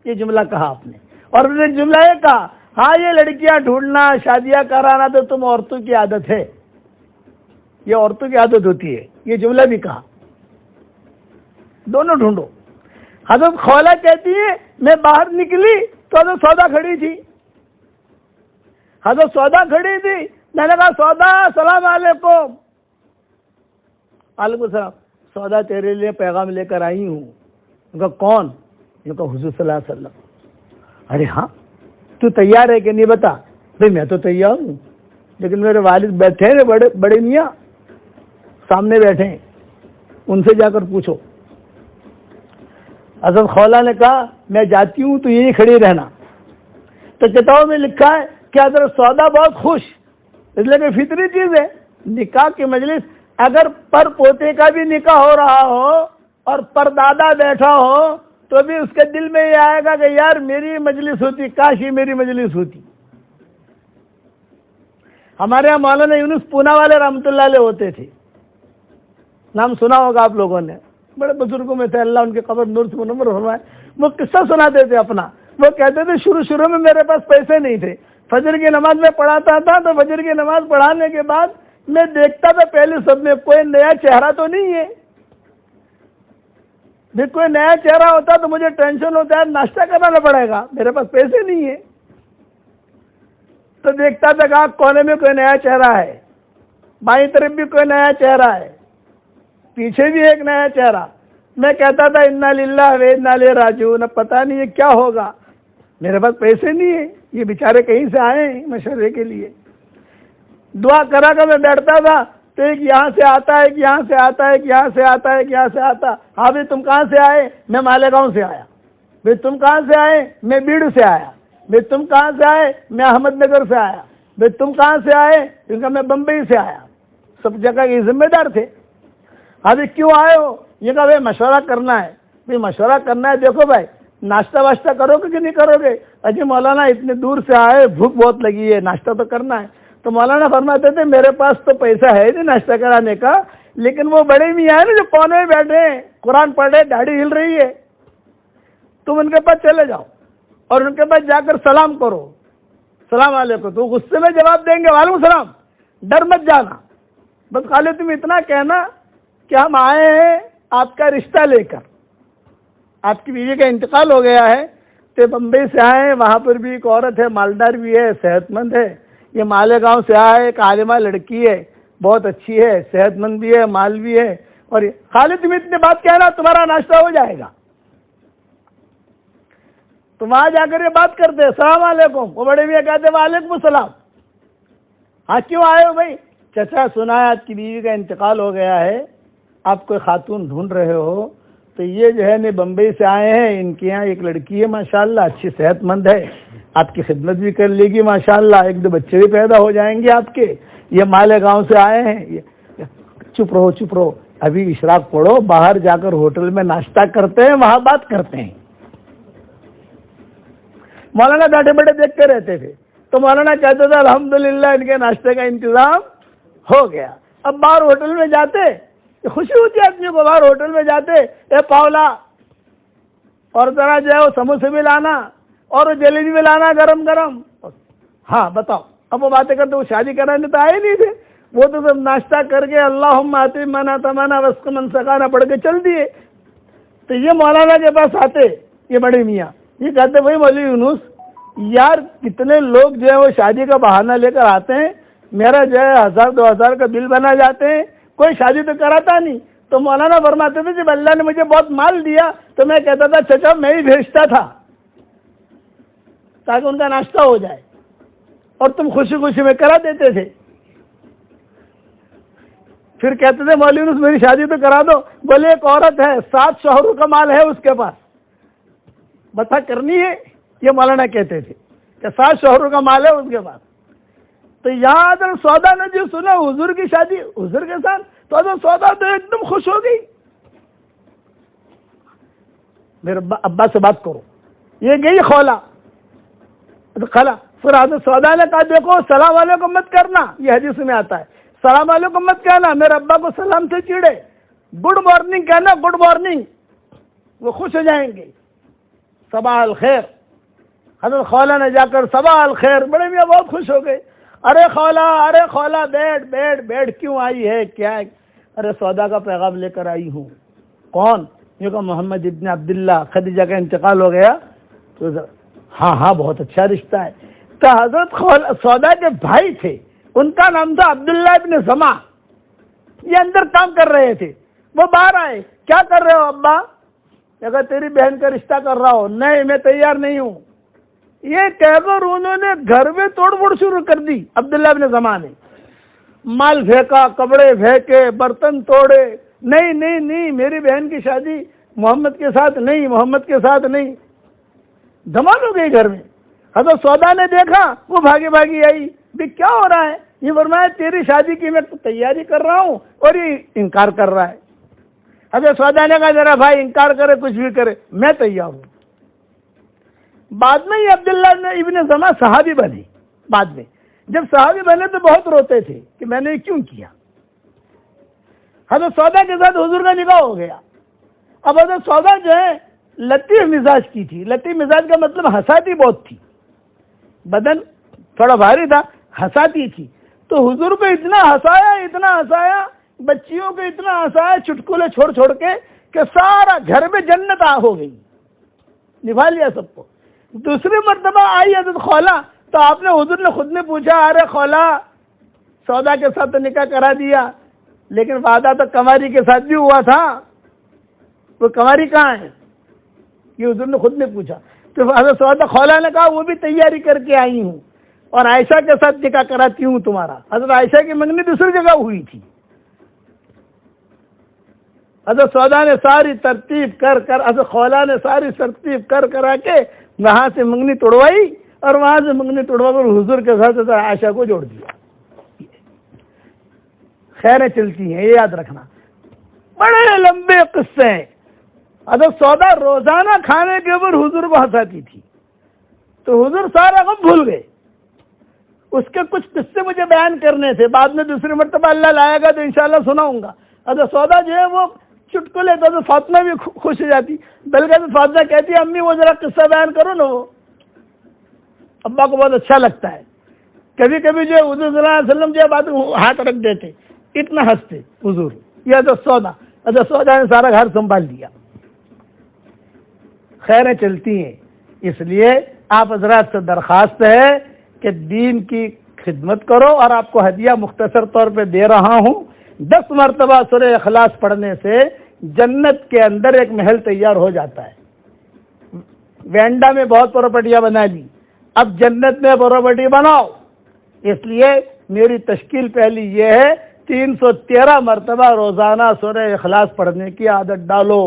یہ جملہ کہا آپ نے، اور انہوں نے جملہ یہ کہا ہاں یہ لڑکیاں ڈھونڈنا، شادیاں کرانا تو تم عورتوں کی عادت ہے، یہ عورتوں کی عادت ہوتی ہے، یہ جملہ بھی کہا، دونوں ڈھونڈو۔ حضرت خولہ کہتی ہے میں باہر نکلی تو حضرت سودا کھڑی تھی، حضرت سودا کھڑی تھی، میں نے کہا سودا السلام علیکم۔ وعلیکم السلام۔ سودا تیرے لیے پیغام لے کر آئی ہوں۔ ان کا کون؟ ان کا حضور صلی اللہ علیہ وسلم۔ ارے ہاں تو تیار ہے کہ نہیں بتا؟ بھائی میں تو تیار ہوں، لیکن میرے والد بیٹھے ہیں، بڑے میاں سامنے بیٹھے ہیں، ان سے جا کر پوچھو۔ حضرت خولہ نے کہا میں جاتی ہوں تو یہی کھڑی رہنا۔ تو کتابوں میں لکھا ہے کہ حضرت سودا بہت خوش، اس لیے کہ فطری چیز ہے، نکاح کی مجلس اگر پر پوتے کا بھی نکاح ہو رہا ہو اور پر دادا بیٹھا ہو تو بھی اس کے دل میں یہ آئے گا کہ یار میری مجلس ہوتی، کاش ہی میری مجلس ہوتی۔ ہمارے یہاں مولانا یونس پونا والے رحمۃ اللہ علیہ ہوتے تھے، نام سنا ہوگا آپ لوگوں نے، بڑے بزرگوں میں تھے، اللہ ان کے قبر نور سے منور فرمائے۔ وہ قصہ سناتے تھے اپنا، وہ کہتے تھے شروع میں میرے پاس پیسے نہیں تھے، فجر کی نماز میں پڑھاتا تھا، تو فجر کی نماز پڑھانے کے بعد میں دیکھتا تھا پہلے سب میں کوئی نیا چہرہ تو نہیں ہے، بھی کوئی نیا چہرہ ہوتا تو مجھے ٹینشن ہوتا ہے ناشتہ کرنا پڑے گا، میرے پاس پیسے نہیں ہے۔ تو دیکھتا تھا کہ کونے میں کوئی نیا چہرہ ہے، بائیں طرف بھی کوئی نیا چہرہ ہے، پیچھے بھی ایک نیا چہرہ۔ میں کہتا تھا انا للہ و انا الیہ راجعون، اب پتہ نہیں ہے کیا ہوگا، میرے پاس پیسے نہیں ہیں، یہ بیچارے کہیں سے آئے ہیں مشورے کے لیے۔ دعا کرا کر میں بیٹھتا تھا تو ایک یہاں سے آتا ہے، ایک یہاں سے آتا ہے، ایک یہاں سے آتا ہے، ایک یہاں سے آتا۔ ہاں بھائی تم کہاں سے آئے؟ میں مالیگاؤں سے آیا۔ بھائی تم کہاں سے آئے؟ میں بیڑ سے آیا۔ بھائی تم کہاں سے آئے؟ میں احمد نگر سے آیا۔ بھائی تم کہاں سے آئے؟ کیونکہ میں بمبئی سے آیا۔ سب جگہ کے ذمہ دار تھے۔ ابھی کیوں آئے ہو؟ یہ کہا بھائی مشورہ کرنا ہے۔ بھائی مشورہ کرنا ہے، دیکھو بھائی ناشتہ واشتہ کرو گے کہ نہیں کرو گے؟ اجی مولانا اتنے دور سے آئے، بھوک بہت لگی ہے، ناشتہ تو کرنا ہے۔ تو مولانا فرماتے تھے میرے پاس تو پیسہ ہے نہیں ناشتہ کرانے کا، لیکن وہ بڑے میاں ہیں نا جو کونے میں بیٹھے ہیں، قرآن پڑھ رہے، داڑھی ہل رہی ہے، تم ان کے پاس چلے جاؤ اور ان کے پاس جا کر سلام کرو، السلام علیکم۔ تو غصے میں جواب دیں گے وعلیکم السلام، ڈر مت جانا، بس خالی تم اتنا کہنا کہ ہم آئے ہیں آپ کا رشتہ لے کر، آپ کی بیوی کا انتقال ہو گیا ہے تو بمبئی سے آئے ہیں، وہاں پر بھی ایک عورت ہے، مالدار بھی ہے، صحت مند ہے، یہ مالیگاؤں سے آئے، ایک عالمہ لڑکی ہے، بہت اچھی ہے، صحت مند بھی ہے، مال بھی ہے، اور خالی تم اتنی بات کہنا تمہارا ناشتہ ہو جائے گا۔ تو وہاں جا کر یہ بات کرتے السلام علیکم، وہ بڑے میاں کہتے وعلیکم السلام۔ ہاں کیوں آئے ہو بھائی؟ چچا سنا ہے آپ کی بیوی کا انتقال ہو گیا ہے، آپ کوئی خاتون ڈھونڈ رہے ہو، تو یہ جو ہے بمبئی سے آئے ہیں، ان کے یہاں ایک لڑکی ہے ماشاءاللہ، اچھی صحت مند ہے، آپ کی خدمت بھی کر لے گی ماشاءاللہ، ایک دو بچے بھی پیدا ہو جائیں گے آپ کے، یہ مالیگاؤں سے آئے ہیں۔ چپ رہو، ابھی اشراق پڑھو، باہر جا کر ہوٹل میں ناشتہ کرتے ہیں، وہاں بات کرتے ہیں۔ مولانا بیٹھے بیٹھے دیکھتے رہتے تھے، تو مولانا کہتے تھے الحمدللہ ان کے ناشتے کا انتظام ہو گیا۔ اب باہر ہوٹل میں جاتے، خوشی ہوتی ہے آدمی کو، باہر ہوٹل میں جاتے اے پاولا، اور ذرا جو ہے وہ سموسے بھی لانا اور جلیبی بھی لانا گرم گرم، اور ہاں بتاؤ، اب وہ باتیں کرتے، وہ شادی کرانے تو آئے نہیں تھے، وہ تو سب ناشتہ کر کے اللہم آتی منا تمنا وسق من سکانا پڑھ کے چل دیے۔ تو یہ مولانا کے پاس آتے، یہ بڑے میاں، یہ کہتے بھائی مولوی یونس یار کتنے لوگ جو ہے وہ شادی کا بہانہ لے کر آتے ہیں، میرا جو ہے 1000-2000 کا بل بنا جاتے ہیں، کوئی شادی تو کراتا نہیں۔ تو مولانا فرماتے تھے جب اللہ نے مجھے بہت مال دیا تو میں کہتا تھا چچا میں ہی بھیجتا تھا تاکہ ان کا ناشتہ ہو جائے، اور تم خوشی خوشی میں کرا دیتے تھے۔ پھر کہتے تھے مولوی یونس میری شادی تو کرا دو، بولے ایک عورت ہے 7 شوہروں کا مال ہے اس کے پاس، بتا کرنی ہے؟ یہ مولانا کہتے تھے کہ 7 شوہروں کا مال ہے اس کے پاس۔ تو یہاں حضرت سودا نے جو سنا حضور کی شادی حضور کے ساتھ، تو حضرت سودا تو ایک دم خوش ہو گئی، میرے ابا سے بات کرو، یہ گئی خولہ خلا۔ پھر حضرت سودا نے کہا دیکھو سلام علیکم مت کرنا، یہ حدیث میں آتا ہے، سلام علیکم مت کہنا، میرے ابا کو سلام سے چیڑے، گڈ مارننگ کہنا، گڈ مارننگ، وہ خوش ہو جائیں گے، صباح الخیر۔ حضرت خولہ نے جا کر صباح الخیر، بڑے میاں بہت خوش ہو گئے، ارے خولہ بیٹھ کیوں آئی ہے، کیا ہے؟ ارے سودا کا پیغام لے کر آئی ہوں۔ کون؟ یہ کہ محمد ابن عبداللہ، خدیجہ کا انتقال ہو گیا تو ہاں بہت اچھا رشتہ ہے۔ تو حضرت سودا کے بھائی تھے، ان کا نام تھا عبداللہ ابن زما، یہ اندر کام کر رہے تھے، وہ باہر آئے، کیا کر رہے ہو ابا؟ اگر تیری بہن کا رشتہ کر رہا ہو۔ نہیں میں تیار نہیں ہوں، یہ کہہ کر انہوں نے گھر میں توڑ پھوڑ شروع کر دی۔ عبداللہ ابن زما نے مال پھینکا، کپڑے پھینکے، برتن توڑے، نہیں میری بہن کی شادی محمد کے ساتھ نہیں، دھمال ہو گئی گھر میں۔ حضرت سودا نے دیکھا، وہ بھاگی آئی، بھی کیا ہو رہا ہے؟ یہ فرمایا تیری شادی کی میں تیاری کر رہا ہوں اور یہ انکار کر رہا ہے۔ حضرت سودا نے کہا ذرا بھائی انکار کرے کچھ بھی کرے میں تیار ہوں۔ بعد میں یہ عبداللہ ابن زما صحابی بنے، بعد میں جب صحابی بنے تو بہت روتے تھے کہ میں نے یہ کیوں کیا۔ حضرت سودا کے ساتھ حضور کا نکاح ہو گیا۔ اب حضرت سودا جو ہے لطیف مزاج کی تھی، لطیف مزاج کا مطلب ہنساتی بہت تھی، بدن تھوڑا بھاری تھا، ہنساتی تھی، تو حضور کو اتنا ہنسایا، بچیوں کو اتنا ہنسایا چٹکلے چھوڑ کے کہ سارا گھر میں جنت ہو گئی، نبھا لیا سب کو۔ دوسری مرتبہ آئی حضرت خولہ تو آپ نے حضور نے خود نے پوچھا ارے خولہ سودا کے ساتھ تو نکاح کرا دیا لیکن وعدہ تو کنواری کے ساتھ بھی ہوا تھا، وہ کنواری کہاں ہے؟ یہ حضور نے خود نے پوچھا۔ تو حضرت سودا خولہ نے کہا وہ بھی تیاری کر کے آئی ہوں اور عائشہ کے ساتھ نکاح کراتی ہوں تمہارا۔ حضرت عائشہ کی منگنی دوسری جگہ ہوئی تھی۔ حضرت سودا نے ساری ترتیب کر حضرت خولہ نے ساری ترتیب کرا کے وہاں سے منگنی توڑوائی اور وہاں سے منگنی توڑوا کر حضور کے ساتھ حضرت عائشہ کو جوڑ دیا۔ خیریں چلتی ہیں، یہ یاد رکھنا، بڑے لمبے قصے ہیں۔ حضرت سودا روزانہ کھانے کے اوپر حضور کو ہنساتی تھی تو حضور سارا غم بھول گئے۔ اس کے کچھ قصے مجھے بیان کرنے تھے، بعد میں دوسری مرتبہ اللہ لائے گا تو انشاءاللہ سناؤں گا۔ حضرت سودا جو ہے وہ چٹکلے تو حضرت فاطمہ بھی خوش ہو جاتی، بلکہ حضرت فاطمہ کہتی ہے امی وہ ذرا قصہ بیان کرو نا، وہ ابا کو بہت اچھا لگتا ہے۔ کبھی کبھی جو حضور صلی اللہ علیہ وسلم جو بات ہاتھ رکھ دیتے، اتنا ہنستے حضور۔ یہ حضرت سودا نے سارا گھر سنبھال لیا۔ خیریں چلتی ہیں، اس لیے آپ حضرات سے درخواست ہے کہ دین کی خدمت کرو، اور آپ کو ہدیہ مختصر طور پہ دے رہا ہوں، 10 مرتبہ سورہ اخلاص پڑھنے سے جنت کے اندر ایک محل تیار ہو جاتا ہے۔ وینڈا میں بہت پراپرٹیاں بنا لی، اب جنت میں پراپرٹی بناؤ۔ اس لیے میری تشکیل پہلی یہ ہے 313 مرتبہ روزانہ سورہ اخلاص پڑھنے کی عادت ڈالو۔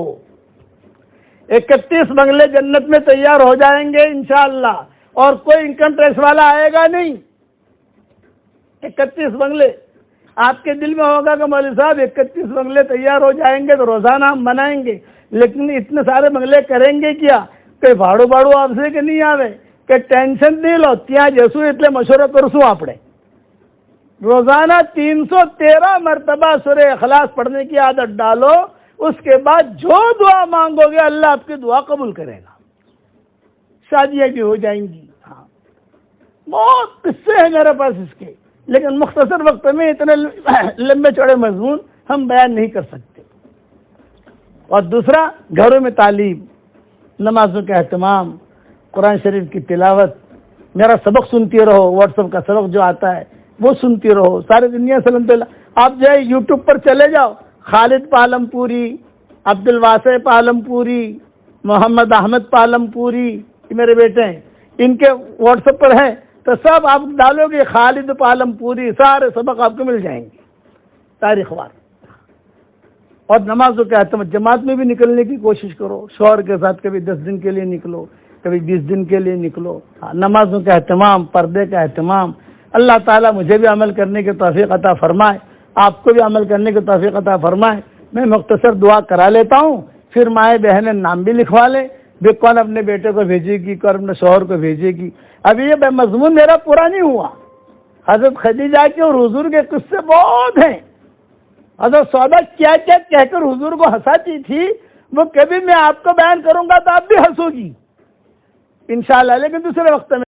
31 بنگلے جنت میں تیار ہو جائیں گے انشاءاللہ، اور کوئی انکم ٹیکس والا آئے گا نہیں۔ 31 بنگلے آپ کے دل میں ہوگا کہ مولوی صاحب 31 بنگلے تیار ہو جائیں گے تو روزانہ ہم بنائیں گے، لیکن اتنے سارے بنگلے کریں گے کیا؟ کہ بھاڑو آپ سے کہ نہیں آوے کہ ٹینشن نہیں لو، تیاں جیسو اتنے مشورہ کرسوں آپ نے۔ روزانہ 313 مرتبہ سورہ اخلاص پڑھنے کی عادت ڈالو، اس کے بعد جو دعا مانگو گے اللہ آپ کی دعا قبول کرے گا، شادیاں بھی ہو جائیں گی، ہاں بہت قصے ہیں میرے پاس اس کے، لیکن مختصر وقت میں اتنے لمبے چوڑے مضمون ہم بیان نہیں کر سکتے۔ اور دوسرا، گھروں میں تعلیم، نمازوں کا اہتمام، قرآن شریف کی تلاوت، میرا سبق سنتی رہو، واٹس ایپ کا سبق جو آتا ہے وہ سنتی رہو، ساری دنیا سے الحمدللہ۔ آپ جو ہے یوٹیوب پر چلے جاؤ، خالد پالم پوری، عبد الواسع پالم پوری، محمد احمد پالم پوری، یہ میرے بیٹے ہیں، ان کے واٹس ایپ پر ہے تو سب آپ ڈالو گے خالد پالم پوری، سارے سبق آپ کو مل جائیں گے تاریخ وار۔ اور نمازوں کے اہتمام، جماعت میں بھی نکلنے کی کوشش کرو، شوہر کے ساتھ کبھی 10 دن کے لیے نکلو، کبھی 20 دن کے لیے نکلو۔ نمازوں کا اہتمام، پردے کا اہتمام، اللہ تعالیٰ مجھے بھی عمل کرنے کی توفیق عطا فرمائے، آپ کو بھی عمل کرنے کی توفیق عطا فرمائے۔ میں مختصر دعا کرا لیتا ہوں، پھر مائیں بہنیں نام بھی لکھوا لیں، بھی کون اپنے بیٹے کو بھیجے گی، کون اپنے شوہر کو بھیجے گی۔ ابھی یہ مضمون میرا پورا نہیں ہوا، حضرت خدیجہ کے اور حضور کے قصے بہت ہیں۔ حضرت سودا کیا کیا کہہ کر حضور کو ہنساتی تھی، وہ کبھی میں آپ کو بیان کروں گا تو آپ بھی ہنسو گی انشاءاللہ، لیکن دوسرے وقت میں